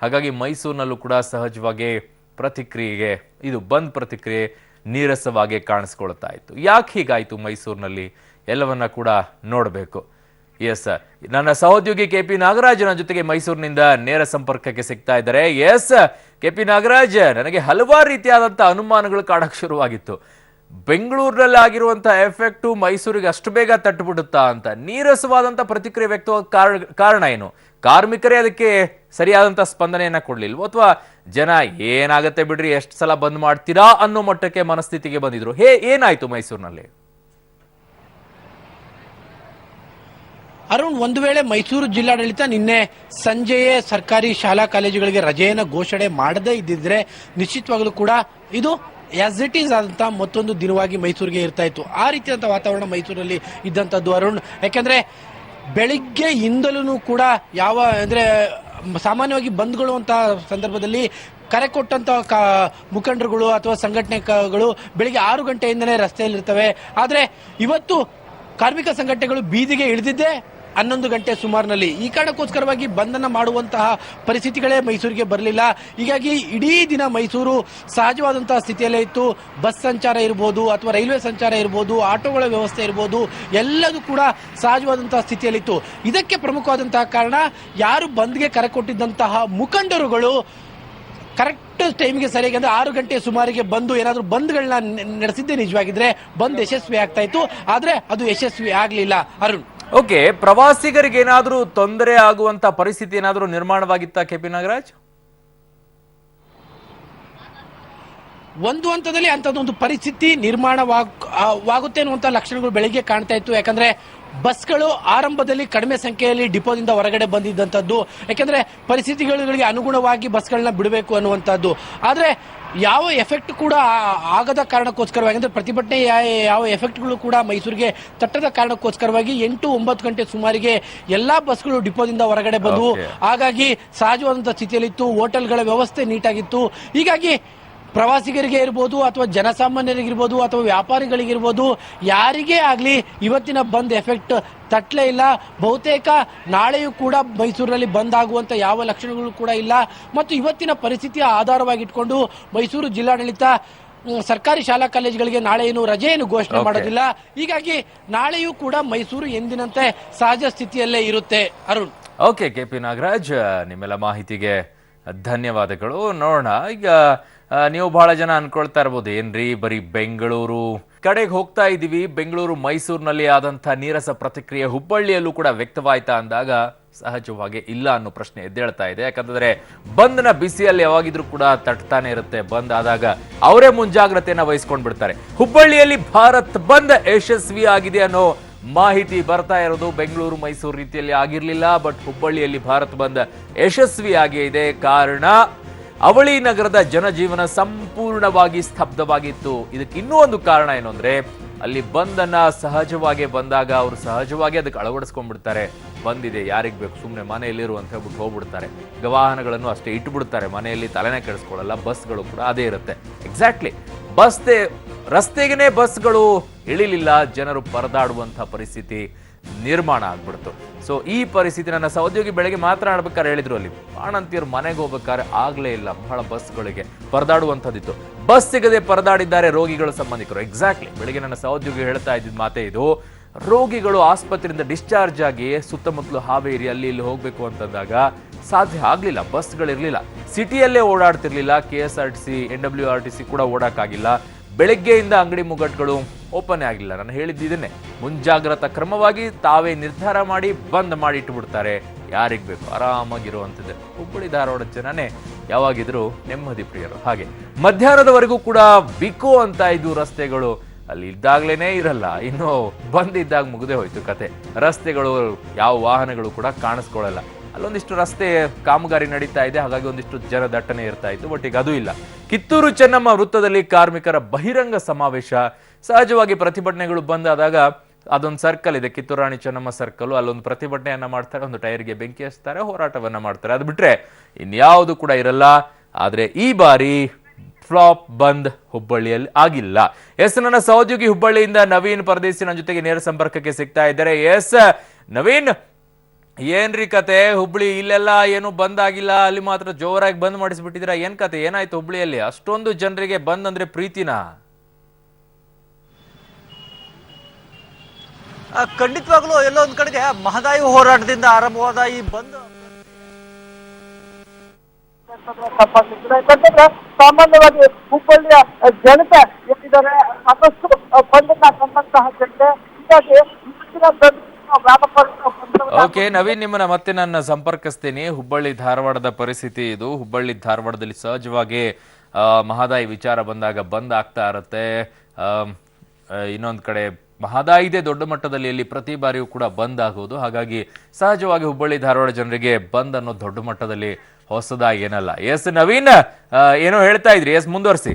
ಹಾಗಾಗಿ ಮೈಸೂರಿನಲ್ಲೂ ಕೂಡ ಸಹಜವಾಗಿ ಪ್ರತಿಕ್ರಿಯೆಗೆ ಇದು ಬಂದ್ ಪ್ರತಿಕ್ರಿಯೆ ನೀರಸವಾಗಿ ಕಾಣಿಸ್ಕೊಳ್ತಾ ಇತ್ತು. ಯಾಕೆ ಹೀಗಾಯಿತು ಮೈಸೂರಿನಲ್ಲಿ ಎಲ್ಲವನ್ನ ಕೂಡ ನೋಡಬೇಕು. ಎಸ್, ನನ್ನ ಸಹೋದ್ಯೋಗಿ KP ನಾಗರಾಜ್ ನನ್ನ ಜೊತೆಗೆ ಮೈಸೂರಿನಿಂದ ನೇರ ಸಂಪರ್ಕಕ್ಕೆ ಸಿಗ್ತಾ ಇದ್ದಾರೆ. ಎಸ್ KP ನಾಗರಾಜ್, ನನಗೆ ಹಲವಾರು ರೀತಿಯಾದಂಥ ಅನುಮಾನಗಳು ಕಾಡಕ್ಕೆ ಶುರುವಾಗಿತ್ತು. ಬೆಂಗಳೂರಿನಲ್ಲಿ ಆಗಿರುವಂಥ ಎಫೆಕ್ಟು ಮೈಸೂರಿಗೆ ಅಷ್ಟು ಬೇಗ ತಟ್ಟುಬಿಡುತ್ತಾ ಅಂತ. ನೀರಸವಾದಂಥ ಪ್ರತಿಕ್ರಿಯೆ ವ್ಯಕ್ತವಾದ ಕಾರಣ ಏನು? ಕಾರ್ಮಿಕರೇ ಅದಕ್ಕೆ ಸರಿಯಾದಂಥ ಸ್ಪಂದನೆಯನ್ನ ಕೊಡ್ಲಿಲ್ವೋ, ಅಥವಾ ಜನ ಏನಾಗತ್ತೆ ಬಿಡ್ರಿ, ಎಷ್ಟು ಸಲ ಬಂದ್ ಮಾಡ್ತೀರಾ ಅನ್ನೋ ಮಟ್ಟಕ್ಕೆ ಮನಸ್ಥಿತಿಗೆ ಬಂದಿದ್ರು? ಏನಾಯ್ತು ಮೈಸೂರಿನಲ್ಲಿ? ಅರುಣ್, ಒಂದು ವೇಳೆ ಮೈಸೂರು ಜಿಲ್ಲಾಡಳಿತ ನಿನ್ನೆ ಸಂಜೆಯೇ ಸರ್ಕಾರಿ ಶಾಲಾ ಕಾಲೇಜುಗಳಿಗೆ ರಜೆಯನ್ನು ಘೋಷಣೆ ಮಾಡದೇ ಇದ್ದಿದ್ರೆ ನಿಶ್ಚಿತವಾಗಲೂ ಕೂಡ ಇದು ಆಸ್ ಇಟ್ ಈಸ್ ಆದಂತ ಮತ್ತೊಂದು ದಿನವಾಗಿ ಮೈಸೂರಿಗೆ ಇರ್ತಾ ಇತ್ತು. ಆ ರೀತಿಯಾದಂಥ ವಾತಾವರಣ ಮೈಸೂರಲ್ಲಿ ಇದ್ದಂಥದ್ದು ಅರುಣ್. ಯಾಕೆಂದ್ರೆ ಬೆಳಿಗ್ಗೆಯಿಂದಲೂ ಕೂಡ ಸಾಮಾನ್ಯವಾಗಿ ಬಂದ್ಗಳು ಅಂತ ಸಂದರ್ಭದಲ್ಲಿ ಕರೆ ಕೊಟ್ಟಂತ ಮುಖಂಡರುಗಳು ಅಥವಾ ಸಂಘಟನೆಗಳು ಬೆಳಿಗ್ಗೆ 6 ಗಂಟೆಯಿಂದಲೇ ರಸ್ತೆಯಲ್ಲಿರ್ತವೆ. ಆದರೆ ಇವತ್ತು ಕಾರ್ಮಿಕ ಸಂಘಟನೆಗಳು ಬೀದಿಗೆ ಇಳಿದಿದ್ದೇ 11 ಗಂಟೆ ಸುಮಾರಿನಲ್ಲಿ. ಈ ಕಾರಣಕ್ಕೋಸ್ಕರವಾಗಿ ಬಂಧನ ಮಾಡುವಂತಹ ಪರಿಸ್ಥಿತಿಗಳೇ ಮೈಸೂರಿಗೆ ಬರಲಿಲ್ಲ. ಹೀಗಾಗಿ ಇಡೀ ದಿನ ಮೈಸೂರು ಸಹಜವಾದಂತಹ ಸ್ಥಿತಿಯಲ್ಲೇ ಇತ್ತು. ಬಸ್ ಸಂಚಾರ ಇರ್ಬೋದು, ಅಥವಾ ರೈಲ್ವೆ ಸಂಚಾರ ಇರ್ಬೋದು, ಆಟೋಗಳ ವ್ಯವಸ್ಥೆ ಇರ್ಬೋದು, ಎಲ್ಲದೂ ಕೂಡ ಸಹಜವಾದಂತಹ ಸ್ಥಿತಿಯಲ್ಲಿತ್ತು. ಇದಕ್ಕೆ ಪ್ರಮುಖವಾದಂತಹ ಕಾರಣ ಯಾರು ಬಂದ್ಗೆ ಕರೆ ಕೊಟ್ಟಿದ್ದಂತಹ ಮುಖಂಡರುಗಳು ಕರೆಕ್ಟ್ ಟೈಮ್ಗೆ ಸರಿಯಾಗಿ, ಅಂದ್ರೆ 6 ಗಂಟೆ ಸುಮಾರಿಗೆ ಬಂದು ಏನಾದರೂ ಬಂದ್ಗಳನ್ನ ನಡೆಸಿದ್ದೇ ನಿಜವಾಗಿದ್ರೆ ಬಂದ್ ಯಶಸ್ವಿ ಆಗ್ತಾ ಇತ್ತು. ಆದ್ರೆ ಅದು ಯಶಸ್ವಿ ಆಗ್ಲಿಲ್ಲ ಅರುಣ್. ಓಕೆ, ಪ್ರವಾಸಿಗರಿಗೆ ಏನಾದರೂ ತೊಂದರೆ ಆಗುವಂತ ಪರಿಸ್ಥಿತಿ ಏನಾದರೂ ನಿರ್ಮಾಣವಾಗಿತ್ತಾ KP ನಾಗರಾಜ್? ಒಂದು ಹಂತದಲ್ಲಿ ಅಂಥದ್ದೊಂದು ಪರಿಸ್ಥಿತಿ ನಿರ್ಮಾಣವಾಗುತ್ತೆ ಅನ್ನುವಂಥ ಲಕ್ಷಣಗಳು ಬೆಳಿಗ್ಗೆ ಕಾಣ್ತಾ ಇತ್ತು. ಯಾಕಂದ್ರೆ ಬಸ್ಗಳು ಆರಂಭದಲ್ಲಿ ಕಡಿಮೆ ಸಂಖ್ಯೆಯಲ್ಲಿ ಡಿಪೋದಿಂದ ಹೊರಗಡೆ ಬಂದಿದ್ದಂಥದ್ದು. ಯಾಕಂದ್ರೆ ಪರಿಸ್ಥಿತಿಗಳಿಗೆ ಅನುಗುಣವಾಗಿ ಬಸ್ಗಳನ್ನ ಬಿಡಬೇಕು ಅನ್ನುವಂಥದ್ದು. ಆದ್ರೆ ಯಾವ ಎಫೆಕ್ಟ್ ಕೂಡ ಆಗದ ಕಾರಣಕ್ಕೋಸ್ಕರವಾಗಿ, ಅಂದ್ರೆ ಪ್ರತಿಭಟನೆ ಯಾವ ಎಫೆಕ್ಟ್ಗಳು ಕೂಡ ಮೈಸೂರಿಗೆ ತಟ್ಟದ ಕಾರಣಕ್ಕೋಸ್ಕರವಾಗಿ 8-9 ಗಂಟೆ ಸುಮಾರಿಗೆ ಎಲ್ಲಾ ಬಸ್ಗಳು ಡಿಪೋದಿಂದ ಹೊರಗಡೆ ಬಂದವು. ಹಾಗಾಗಿ ಸಹಜವಾದಂತಹ ಸ್ಥಿತಿಯಲ್ಲಿತ್ತು. ಹೋಟೆಲ್ಗಳ ವ್ಯವಸ್ಥೆ ನೀಟಾಗಿತ್ತು. ಹೀಗಾಗಿ ಪ್ರವಾಸಿಗರಿಗೆ ಇರ್ಬೋದು, ಅಥವಾ ಜನಸಾಮಾನ್ಯರಿಗಿರ್ಬೋದು, ಅಥವಾ ವ್ಯಾಪಾರಿಗಳಿಗಿರ್ಬೋದು, ಯಾರಿಗೇ ಆಗಲಿ ಇವತ್ತಿನ ಬಂದ್ ಎಫೆಕ್ಟ್ ತಟ್ಟಲೇ ಇಲ್ಲ. ಬಹುತೇಕ ನಾಳೆಯೂ ಕೂಡ ಮೈಸೂರಿನಲ್ಲಿ ಬಂದ್ ಆಗುವಂತ ಯಾವ ಲಕ್ಷಣಗಳು ಕೂಡ ಇಲ್ಲ. ಮತ್ತು ಇವತ್ತಿನ ಪರಿಸ್ಥಿತಿಯ ಆಧಾರವಾಗಿಟ್ಕೊಂಡು ಮೈಸೂರು ಜಿಲ್ಲಾಡಳಿತ ಸರ್ಕಾರಿ ಶಾಲಾ ಕಾಲೇಜುಗಳಿಗೆ ನಾಳೆ ಏನು ರಜೆಯನ್ನು ಘೋಷಣೆ ಮಾಡೋದಿಲ್ಲ. ಹೀಗಾಗಿ ನಾಳೆಯೂ ಕೂಡ ಮೈಸೂರು ಎಂದಿನಂತೆ ಸಹಜ ಸ್ಥಿತಿಯಲ್ಲೇ ಇರುತ್ತೆ ಅರುಣ್. ಓಕೆ KP ನಾಗರಾಜ್, ನಿಮ್ಮೆಲ್ಲ ಮಾಹಿತಿಗೆ ಧನ್ಯವಾದಗಳು. ನೋಡೋಣ, ಈಗ ನೀವು ಬಹಳ ಜನ ಅನ್ಕೊಳ್ತಾ ಇರ್ಬೋದು, ಏನ್ರಿ ಬರೀ ಬೆಂಗಳೂರು ಕಡೆಗೆ ಹೋಗ್ತಾ ಇದೀವಿ, ಬೆಂಗಳೂರು ಮೈಸೂರಿನಲ್ಲಿ ಆದಂಥ ನೀರಸ ಪ್ರತಿಕ್ರಿಯೆ ಹುಬ್ಬಳ್ಳಿಯಲ್ಲೂ ಕೂಡ ವ್ಯಕ್ತವಾಯ್ತಾ ಅಂದಾಗ ಸಹಜವಾಗಿ ಇಲ್ಲ ಅನ್ನೋ ಪ್ರಶ್ನೆ ಎದ್ದೇಳ್ತಾ ಇದೆ. ಯಾಕಂದ್ರೆ ಬಂದ್ನ ಬಿಸಿಯಲ್ಲಿ ಯಾವಾಗಿದ್ರೂ ಕೂಡ ತಟ್ತಾನೆ ಇರುತ್ತೆ. ಬಂದ್ ಆದಾಗ ಅವರೇ ಮುಂಜಾಗ್ರತೆಯನ್ನ ವಹಿಸ್ಕೊಂಡ್ ಬಿಡ್ತಾರೆ. ಹುಬ್ಬಳ್ಳಿಯಲ್ಲಿ ಭಾರತ್ ಬಂದ್ ಯಶಸ್ವಿ ಆಗಿದೆ ಅನ್ನೋ ಮಾಹಿತಿ ಬರ್ತಾ ಇರೋದು. ಬೆಂಗಳೂರು ಮೈಸೂರು ರೀತಿಯಲ್ಲಿ ಆಗಿರ್ಲಿಲ್ಲ, ಬಟ್ ಹುಬ್ಬಳ್ಳಿಯಲ್ಲಿ ಭಾರತ್ ಬಂದ್ ಯಶಸ್ವಿ ಆಗಿದೆ. ಕಾರಣ ಅವಳಿ ನಗರದ ಜನಜೀವನ ಸಂಪೂರ್ಣವಾಗಿ ಸ್ತಬ್ಧವಾಗಿತ್ತು. ಇದಕ್ಕೆ ಇನ್ನೂ ಒಂದು ಕಾರಣ ಏನು ಅಂದ್ರೆ, ಅಲ್ಲಿ ಬಂದನ್ನ ಸಹಜವಾಗಿ ಬಂದಾಗ ಅವರು ಸಹಜವಾಗಿ ಅದಕ್ಕೆ ಅಳವಡಿಸ್ಕೊಂಡ್ಬಿಡ್ತಾರೆ. ಬಂದಿದೆ ಯಾರಿಗ್ ಬೇಕು, ಸುಮ್ಮನೆ ಮನೆಯಲ್ಲಿರು ಅಂತ ಹೇಳ್ಬಿಟ್ಟು ಹೋಗ್ಬಿಡ್ತಾರೆ. ವಾಹನಗಳನ್ನು ಅಷ್ಟೇ ಇಟ್ಬಿಡ್ತಾರೆ, ಮನೆಯಲ್ಲಿ ತಲೆನೇ ಕೆಡಿಸ್ಕೊಳ್ಳಲ್ಲ. ಬಸ್ಗಳು ಕೂಡ ಅದೇ ಇರುತ್ತೆ. ಎಕ್ಸಾಕ್ಟ್ಲಿ ರಸ್ತೆಗೇನೆ ಬಸ್ಗಳು ಇಳಿಲಿಲ್ಲ, ಜನರು ಪರದಾಡುವಂತಹ ಪರಿಸ್ಥಿತಿ ನಿರ್ಮಾಣ ಆಗ್ಬಿಡ್ತು. ಸೊ ಈ ಪರಿಸ್ಥಿತಿ ನನ್ನ ಸಹೋದ್ಯೋಗಿ ಬೆಳಗ್ಗೆ ಮಾತನಾಡ್ಬೇಕಾದ್ರೆ ಹೇಳಿದ್ರು, ಅಲ್ಲಿ ಬಾಣಂತಿಯರು ಮನೆಗೆ ಹೋಗ್ಬೇಕಾದ್ರೆ ಆಗ್ಲೇ ಇಲ್ಲ, ಬಹಳ ಬಸ್ಗಳಿಗೆ ಪರದಾಡುವಂಥದ್ದಿತ್ತು. ಬಸ್ ಸಿಗದೆ ಪರದಾಡಿದ್ದಾರೆ ರೋಗಿಗಳು, ಸಂಬಂಧಿಕರು. ಎಕ್ಸಾಕ್ಟ್ಲಿ ಬೆಳಗ್ಗೆ ನನ್ನ ಸಹೋದ್ಯೋಗಿ ಹೇಳ್ತಾ ಇದ್ದಿದ್ ಮಾತೇ ಇದು. ರೋಗಿಗಳು ಆಸ್ಪತ್ರೆಯಿಂದ ಡಿಸ್ಚಾರ್ಜ್ ಆಗಿ ಸುತ್ತಮುತ್ತಲು ಹಾವೇರಿ ಅಲ್ಲಿ ಇಲ್ಲಿ ಹೋಗ್ಬೇಕು ಅಂತಂದಾಗ ಸಾಧ್ಯ ಆಗ್ಲಿಲ್ಲ, ಬಸ್ಗಳಿರ್ಲಿಲ್ಲ. ಸಿಟಿಯಲ್ಲೇ ಓಡಾಡ್ತಿರ್ಲಿಲ್ಲ. KSRTC NWRTC ಕೂಡ ಓಡಾಕಾಗಿಲ್ಲ. ಬೆಳಗ್ಗೆಯಿಂದ ಅಂಗಡಿ ಮುಗ್ಗಟ್ಟುಗಳು ಓಪನ್ ಆಗಿಲ್ಲ. ನಾನು ಹೇಳಿದ್ದನ್ನೇ, ಮುಂಜಾಗ್ರತಾ ಕ್ರಮವಾಗಿ ತಾವೇ ನಿರ್ಧಾರ ಮಾಡಿ ಬಂದ್ ಮಾಡಿ ಇಟ್ಟುಬಿಡ್ತಾರೆ. ಯಾರಿಗ್ ಬೇಕು ಆರಾಮಾಗಿರುವಂಥದ್ದು. ಹುಬ್ಬಳ್ಳಿ ಧಾರವಾಡ ಜನನೇ ಯಾವಾಗಿದ್ರು ನೆಮ್ಮದಿ ಪ್ರಿಯರು. ಹಾಗೆ ಮಧ್ಯಾಹ್ನದವರೆಗೂ ಕೂಡ ಬಿಕೋ ಅಂತ ಇದ್ವು ರಸ್ತೆಗಳು. ಅಲ್ಲಿ ಇದ್ದಾಗ್ಲೇನೆ ಇರಲ್ಲ, ಇನ್ನು ಬಂದಿದ್ದಾಗ ಮುಗ್ದೇ ಹೋಯ್ತು ಕತೆ. ರಸ್ತೆಗಳು ಯಾವ ವಾಹನಗಳು ಕೂಡ ಕಾಣಿಸ್ಕೊಳ್ಳಲ್ಲ. ಅಲ್ಲೊಂದಿಷ್ಟು ರಸ್ತೆ ಕಾಮಗಾರಿ ನಡೀತಾ ಇದೆ, ಹಾಗಾಗಿ ಒಂದಿಷ್ಟು ಜನದಟ್ಟಣೆ ಇರ್ತಾ ಇತ್ತು. ಬಟ್ ಈಗ ಅದು ಇಲ್ಲ. ಕಿತ್ತೂರು ಚೆನ್ನಮ್ಮ ವೃತ್ತದಲ್ಲಿ ಕಾರ್ಮಿಕರ ಬಹಿರಂಗ ಸಮಾವೇಶ. ಸಹಜವಾಗಿ ಪ್ರತಿಭಟನೆಗಳು ಬಂದಾದಾಗ ಅದೊಂದು ಸರ್ಕಲ್ ಇದೆ, ಕಿತ್ತೂರು ರಾಣಿ ಚೆನ್ನಮ್ಮ ಸರ್ಕಲ್, ಅಲ್ಲೊಂದು ಪ್ರತಿಭಟನೆಯನ್ನ ಮಾಡ್ತಾರೆ, ಒಂದು ಟೈರ್ಗೆ ಬೆಂಕಿ ಹಚ್ತಾರೆ, ಹೋರಾಟವನ್ನ ಮಾಡ್ತಾರೆ. ಅದು ಬಿಟ್ರೆ ಇನ್ಯಾವುದು ಕೂಡ ಇರಲ್ಲ. ಆದ್ರೆ ಈ ಬಾರಿ ಫ್ಲಾಪ್ ಬಂದ್ ಹುಬ್ಬಳ್ಳಿಯಲ್ಲಿ ಆಗಿಲ್ಲ. ನನ್ನ ಸಹೋದ್ಯೋಗಿ ಹುಬ್ಬಳ್ಳಿಯಿಂದ ನವೀನ್ ಪರದೇಸಿ ನನ್ನ ಜೊತೆಗೆ ನೇರ ಸಂಪರ್ಕಕ್ಕೆ ಸಿಗ್ತಾ ಇದ್ದಾರೆ. ನವೀನ್, ಏನ್ರಿ ಕತೆ? ಹುಬ್ಳಿ ಇಲ್ಲೆಲ್ಲ ಏನು ಬಂದ್ ಆಗಿಲ್ಲ, ಅಲ್ಲಿ ಮಾತ್ರ ಜೋರಾಗಿ ಬಂದ್ ಮಾಡಿಸ್ಬಿಟ್ಟಿದ್ದೀರಾ. ಏನ್ ಕತೆ, ಏನಾಯ್ತು ಹುಬ್ಳಿಯಲ್ಲಿ? ಅಷ್ಟೊಂದು ಜನರಿಗೆ ಬಂದ್ ಅಂದ್ರೆ ಪ್ರೀತಿನಾ? ಖಂಡಿತವಾಗ್ಲೂ ಎಲ್ಲೋ ಒಂದ್ ಕಡೆಗೆ ಮಹದಾಯಿ ಹೋರಾಟದಿಂದ ಆರಂಭವಾದ ಈ ಬಂದ್ ಯಾಕಂತಂದ್ರೆ ಸಾಮಾನ್ಯವಾಗಿ ಹುಬ್ಬಳ್ಳಿಯ ಜನತೆ ಏನಿದ್ದಾರೆ ಸಾಕಷ್ಟು ಬಂಧನ ಸಂಬಂಧಂತಹ ಜನತೆ, ಹೀಗಾಗಿ ಓಕೆ ನವೀನ್, ನಿಮ್ಮನ್ನ ಮತ್ತೆ ನಾನು ಸಂಪರ್ಕಿಸ್ತೀನಿ. ಹುಬ್ಬಳ್ಳಿ ಧಾರವಾಡದ ಪರಿಸ್ಥಿತಿ ಇದು. ಹುಬ್ಬಳ್ಳಿ ಧಾರವಾಡದಲ್ಲಿ ಸಹಜವಾಗಿ ಮಹದಾಯಿ ವಿಚಾರ ಬಂದಾಗ ಬಂದ್ ಆಗ್ತಾ ಇರತ್ತೆ. ಇನ್ನೊಂದ್ ಕಡೆ ಮಹದಾಯಿದೆ ದೊಡ್ಡ ಮಟ್ಟದಲ್ಲಿ ಇಲ್ಲಿ ಪ್ರತಿ ಬಾರಿಯೂ ಕೂಡ ಬಂದ್ ಆಗೋದು. ಹಾಗಾಗಿ ಸಹಜವಾಗಿ ಹುಬ್ಬಳ್ಳಿ ಧಾರವಾಡ ಜನರಿಗೆ ಬಂದ್ ಅನ್ನೋ ದೊಡ್ಡ ಮಟ್ಟದಲ್ಲಿ ಹೊಸದಾಗಿ ಏನಲ್ಲ. ನವೀನ್, ಏನೋ ಹೇಳ್ತಾ ಇದ್ರಿ, ಮುಂದುವರಿಸಿ.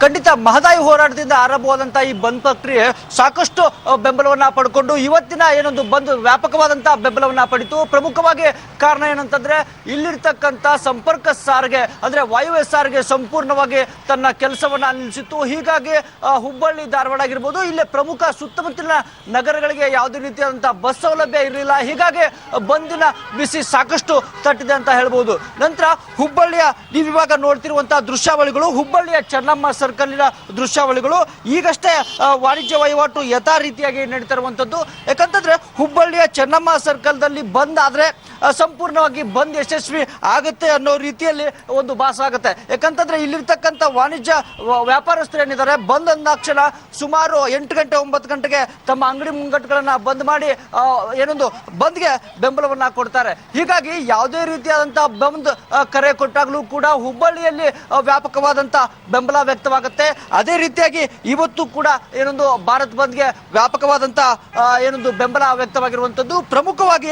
ಖಂಡಿತ ಮಹದಾಯಿ ಹೋರಾಟದಿಂದ ಆರಂಭವಾದಂತಹ ಈ ಬಂದ್ ಪ್ರಕ್ರಿಯೆ ಸಾಕಷ್ಟು ಬೆಂಬಲವನ್ನ ಪಡ್ಕೊಂಡು ಇವತ್ತಿನ ಏನೊಂದು ಬಂದ್ ವ್ಯಾಪಕವಾದಂತಹ ಬೆಂಬಲವನ್ನ ಪಡಿತು. ಪ್ರಮುಖವಾಗಿ ಕಾರಣ ಏನಂತಂದ್ರೆ ಇಲ್ಲಿರ್ತಕ್ಕಂಥ ಸಂಪರ್ಕ ಸಾರಿಗೆ ಅಂದ್ರೆ ವಾಯುವ್ಯ ಸಾರಿಗೆ ಸಂಪೂರ್ಣವಾಗಿ ತನ್ನ ಕೆಲಸವನ್ನ ನಿಲ್ಲಿಸಿತ್ತು. ಹೀಗಾಗಿ ಹುಬ್ಬಳ್ಳಿ ಧಾರವಾಡ ಆಗಿರ್ಬೋದು, ಇಲ್ಲಿ ಪ್ರಮುಖ ಸುತ್ತಮುತ್ತಲಿನ ನಗರಗಳಿಗೆ ಯಾವುದೇ ರೀತಿಯಾದಂತಹ ಬಸ್ ಸೌಲಭ್ಯ ಇರಲಿಲ್ಲ. ಹೀಗಾಗಿ ಬಂದಿನ ಬಿಸಿ ಸಾಕಷ್ಟು ತಟ್ಟಿದೆ ಅಂತ ಹೇಳ್ಬೋದು. ನಂತರ ಹುಬ್ಬಳ್ಳಿಯ ನೀವಿವಾಗ ನೋಡ್ತಿರುವಂತಹ ದೃಶ್ಯಾವಳಿಗಳು ಹುಬ್ಬಳ್ಳಿಯ ಚೆನ್ನಮ್ಮ ಸರ್ಕಲ್ನ ದೃಶ್ಯಾವಳಿಗಳು. ಈಗಷ್ಟೇ ವಾಣಿಜ್ಯ ವಹಿವಾಟು ಯಥಾ ರೀತಿಯಾಗಿ ನಡೀತಾ ಇರುವಂತದ್ದು. ಯಾಕಂತಂದ್ರೆ ಹುಬ್ಬಳ್ಳಿಯ ಚೆನ್ನಮ್ಮ ಸರ್ಕಲ್ದಲ್ಲಿ ಬಂದ್ ಆದ್ರೆ ಸಂಪೂರ್ಣವಾಗಿ ಬಂದ್ ಯಶಸ್ವಿ ಆಗುತ್ತೆ ಅನ್ನೋ ರೀತಿಯಲ್ಲಿ ಒಂದು ಭಾಸ ಆಗುತ್ತೆ. ಯಾಕಂತಂದ್ರೆ ಇಲ್ಲಿರ್ತಕ್ಕಂಥ ವಾಣಿಜ್ಯ ವ್ಯಾಪಾರಸ್ಥರು ಏನಿದ್ದಾರೆ ಬಂದ್ ಅಂದಾಕ್ಷಣ ಸುಮಾರು 8 ಗಂಟೆ 9 ಗಂಟೆಗೆ ತಮ್ಮ ಅಂಗಡಿ ಮುಂಗಟ್ಟುಗಳನ್ನ ಬಂದ್ ಮಾಡಿ ಏನೊಂದು ಬಂದ್ಗೆ ಬೆಂಬಲವನ್ನ ಕೊಡ್ತಾರೆ. ಹೀಗಾಗಿ ಯಾವುದೇ ರೀತಿಯಾದಂತಹ ಬಂದ್ ಕರೆ ಕೊಟ್ಟಾಗ್ಲೂ ಕೂಡ ಹುಬ್ಬಳ್ಳಿಯಲ್ಲಿ ವ್ಯಾಪಕವಾದಂತಹ ಬೆಂಬಲ ವ್ಯಕ್ತವಾಗುತ್ತೆ. ಅದೇ ರೀತಿಯಾಗಿ ಇವತ್ತು ಕೂಡ ಏನೊಂದು ಭಾರತ್ ಬಂದ್ಗೆ ವ್ಯಾಪಕವಾದಂತಹ ಏನೊಂದು ಬೆಂಬಲ ವ್ಯಕ್ತವಾಗಿರುವಂತದ್ದು. ಪ್ರಮುಖವಾಗಿ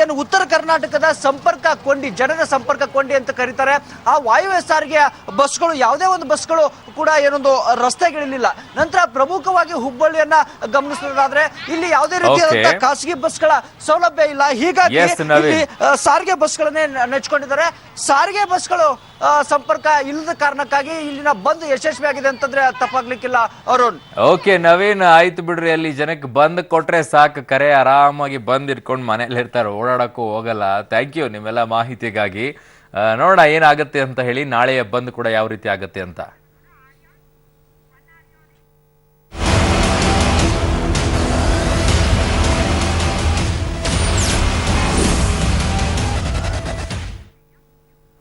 ಏನು ಉತ್ತರ ಕರ್ನಾಟಕದ ಸಂಪರ್ಕ ಕೊಂಡಿ, ಜನರ ಸಂಪರ್ಕ ಕೊಂಡಿ ಅಂತ ಕರೀತಾರೆ. ಆ ವಾಯುವ್ಯ ಸಾರಿಗೆ ಬಸ್ಗಳು ಯಾವುದೇ ಒಂದು ಬಸ್ಗಳು ಕೂಡ ಏನೊಂದು ರಸ್ತೆಗಳಿಲ್ಲ. ನಂತರ ಪ್ರಮುಖವಾಗಿ ಹುಬ್ಬಳ್ಳಿಯನ್ನ ಗಮನಿಸೋದಾದ್ರೆ ಇಲ್ಲಿ ಯಾವುದೇ ರೀತಿಯಾದಂತಹ ಖಾಸಗಿ ಬಸ್ಗಳ ಸೌಲಭ್ಯ ಇಲ್ಲ. ಹೀಗಾಗಿ ಇಲ್ಲಿ ಸಾರಿಗೆ ಬಸ್ಗಳನ್ನೇ ನೆಚ್ಕೊಂಡಿದ್ದಾರೆ. ಸಾರಿಗೆ ಬಸ್ಗಳು ಸಂಪರ್ಕ ಇಲ್ಲದ ಕಾರಣಕ್ಕಾಗಿ ಇಲ್ಲಿನ ಬಂದ್ ಯಶಸ್ವಿ ಆಗಿದೆ ಅಂತಂದ್ರೆ ತಪ್ಪಾಗ್ಲಿಕ್ಕಿಲ್ಲ. ಅರುಣ್, ಓಕೆ ನವೀನ್, ಆಯ್ತು ಬಿಡ್ರಿ. ಅಲ್ಲಿ ಜನಕ್ಕೆ ಬಂದ್ ಕೊಟ್ರೆ ಸಾಕು, ಕರೆ ಆರಾಮಾಗಿ ಬಂದ್ ಇಟ್ಕೊಂಡು ಮನೇಲಿ ಇರ್ತಾರೆ, ಓಡಾಡಕ್ಕೂ ಹೋಗಲ್ಲ. ಥ್ಯಾಂಕ್ ಯು ನಿಮ್ಮೆಲ್ಲ ಮಾಹಿತಿಗಾಗಿ. ನೋಡೋಣ ಏನಾಗುತ್ತೆ ಅಂತ ಹೇಳಿ, ನಾಳೆಯ ಬಂದ್ ಕೂಡ ಯಾವ ರೀತಿ ಆಗುತ್ತೆ ಅಂತ.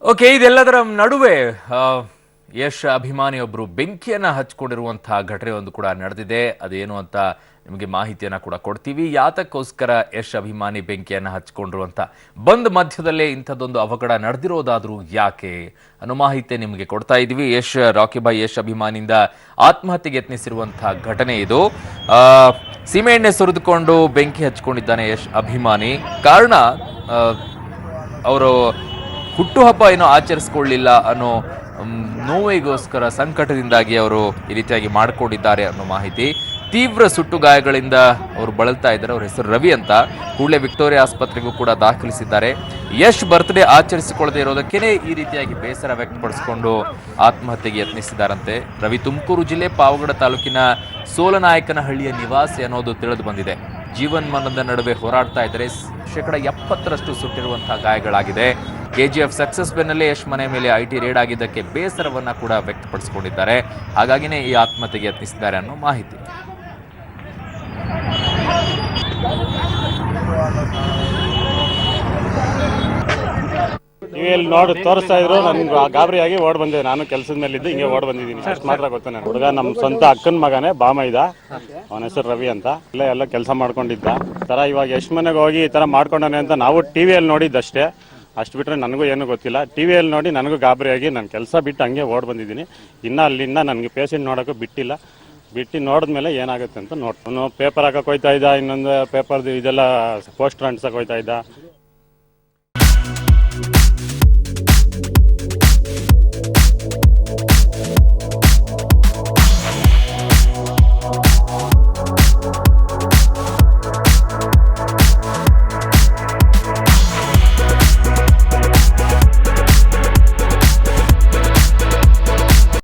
ಓಕೆ, ಇದೆಲ್ಲದರ ನಡುವೆ ಯಶ್ ಅಭಿಮಾನಿಯೊಬ್ಬರು ಬೆಂಕಿಯನ್ನ ಹಚ್ಕೊಂಡಿರುವಂತಹ ಘಟನೆ ಒಂದು ಕೂಡ ನಡೆದಿದೆ. ಅದೇನು ಅಂತ ನಿಮಗೆ ಮಾಹಿತಿಯನ್ನ ಕೂಡ ಕೊಡ್ತೀವಿ. ಯಾತಕ್ಕೋಸ್ಕರ ಯಶ್ ಅಭಿಮಾನಿ ಬೆಂಕಿಯನ್ನ ಹಚ್ಕೊಂಡಿರುವಂತ ಬಂದ್ ಮಧ್ಯದಲ್ಲೇ ಇಂಥದ್ದೊಂದು ಅವಘಡ ನಡೆದಿರೋದಾದ್ರೂ ಯಾಕೆ ಅನ್ನೋ ಮಾಹಿತಿ ನಿಮಗೆ ಕೊಡ್ತಾ ಇದೀವಿ. ರಾಕಿ ಬಾಯ್ ಯಶ್ ಅಭಿಮಾನಿಯಿಂದ ಆತ್ಮಹತ್ಯೆಗೆ ಯತ್ನಿಸಿರುವಂತಹ ಘಟನೆ ಇದು. ಸೀಮೆಎಣ್ಣೆ ಸುರಿದುಕೊಂಡು ಬೆಂಕಿ ಹಚ್ಕೊಂಡಿದ್ದಾನೆ ಯಶ್ ಅಭಿಮಾನಿ. ಕಾರಣ ಅವರು ಹುಟ್ಟುಹಬ್ಬ ಏನೋ ಆಚರಿಸ್ಕೊಳ್ಳಿಲ್ಲ ಅನ್ನೋ ನೋವಿಗೋಸ್ಕರ ಸಂಕಟದಿಂದಾಗಿ ಅವರು ಈ ರೀತಿಯಾಗಿ ಮಾಡಿಕೊಂಡಿದ್ದಾರೆ ಅನ್ನೋ ಮಾಹಿತಿ. ತೀವ್ರ ಸುಟ್ಟು ಗಾಯಗಳಿಂದ ಅವರು ಬಳಲ್ತಾ ಇದ್ದಾರೆ. ಅವ್ರ ಹೆಸರು ರವಿ ಅಂತ. ಕೂಡಲೇ ವಿಕ್ಟೋರಿಯಾ ಆಸ್ಪತ್ರೆಗೂ ಕೂಡ ದಾಖಲಿಸಿದ್ದಾರೆ. ಯಶ್ ಬರ್ತ್ಡೇ ಆಚರಿಸಿಕೊಳ್ಳದೆ ಇರೋದಕ್ಕೇನೆ ಈ ರೀತಿಯಾಗಿ ಬೇಸರ ವ್ಯಕ್ತಪಡಿಸಿಕೊಂಡು ಆತ್ಮಹತ್ಯೆಗೆ ಯತ್ನಿಸಿದ್ದಾರಂತೆ. ರವಿ ತುಮಕೂರು ಜಿಲ್ಲೆ ಪಾವಗಡ ತಾಲೂಕಿನ ಸೋಲನಾಯಕನಹಳ್ಳಿಯ ನಿವಾಸಿ ಅನ್ನೋದು ತಿಳಿದು ಬಂದಿದೆ. ಜೀವನ್ ಮರಣದ ನಡುವೆ ಹೋರಾಡ್ತಾ ಇದ್ದಾರೆ. 70% ಸುಟ್ಟಿರುವಂತಹ ಗಾಯಗಳಾಗಿದೆ. KGF ಸಕ್ಸಸ್ ಬೆನ್ನಲ್ಲೇ ಯಶ್ ಮನೆ ಮೇಲೆ IT ರೇಡ್ ಆಗಿದ್ದಕ್ಕೆ ಬೇಸರವನ್ನ ಕೂಡ ವ್ಯಕ್ತಪಡಿಸಿಕೊಂಡಿದ್ದಾರೆ. ಹಾಗಾಗಿನೇ ಈ ಆತ್ಮಹತ್ಯೆಗೆ ಯತ್ನಿಸಿದ್ದಾರೆ ಅನ್ನೋ ಮಾಹಿತಿ. ಟಿವಿಯಲ್ಲಿ ನೋಡಿ ತೋರಿಸ್ತಾ ಇದ್ರು, ನನ್ಗೆ ಗಾಬರಿಯಾಗಿ ಓಡ್ ಬಂದೆ. ನಾನು ಕೆಲಸದ ಮೇಲೆ ಇದ್ದು ಹಿಂಗೆ ಓಡ್ ಬಂದಿದ್ದೀನಿ. ಅಷ್ಟು ಮಾತ್ರ ಗೊತ್ತು. ನಾನು ಹುಡುಗ ನಮ್ಮ ಸ್ವಂತ ಅಕ್ಕನ ಮಗನೇ, ಬಾಮ ಇದ್ದ. ಅವನ ಹೆಸರು ರವಿ ಅಂತ. ಎಲ್ಲ ಕೆಲಸ ಮಾಡ್ಕೊಂಡಿದ್ದ. ತರ ಇವಾಗ ಯಶ್ ಮನೆಗೆ ಹೋಗಿ ಈ ತರ ಮಾಡ್ಕೊಂಡಾನೆ ಅಂತ ನಾವು ಟಿವಿಯಲ್ಲಿ ನೋಡಿದ್ದಷ್ಟೇ. ಅಷ್ಟು ಬಿಟ್ಟರೆ ನನಗೂ ಏನೂ ಗೊತ್ತಿಲ್ಲ. ಟಿವಿಯಲ್ಲಿ ನೋಡಿ ನನಗೂ ಗಾಬರಿಯಾಗಿ ನಾನು ಕೆಲಸ ಬಿಟ್ಟು ಹಂಗೆ ಓಡ್ ಬಂದಿದ್ದೀನಿ. ಇನ್ನು ಅಲ್ಲಿಂದ ನನಗೆ ಪೇಷಂಟ್ ನೋಡೋಕ್ಕೂ ಬಿಟ್ಟಿಲ್ಲ. ಬಿಟ್ಟು ನೋಡಿದ್ಮೇಲೆ ಏನಾಗುತ್ತೆ ಅಂತ ನೋಡ್ತಾನು. ಪೇಪರ್ ಹಾಕಕ್ಕೆ ಹೋಯ್ತಾ ಇದ್ದ, ಇನ್ನೊಂದು ಪೇಪರ್ದು ಇದೆಲ್ಲ ಪೋಸ್ಟರ್ ಅಂಟ್ಸಕ್ಕೆ ಹೋಯ್ತಾ ಇದ್ದ.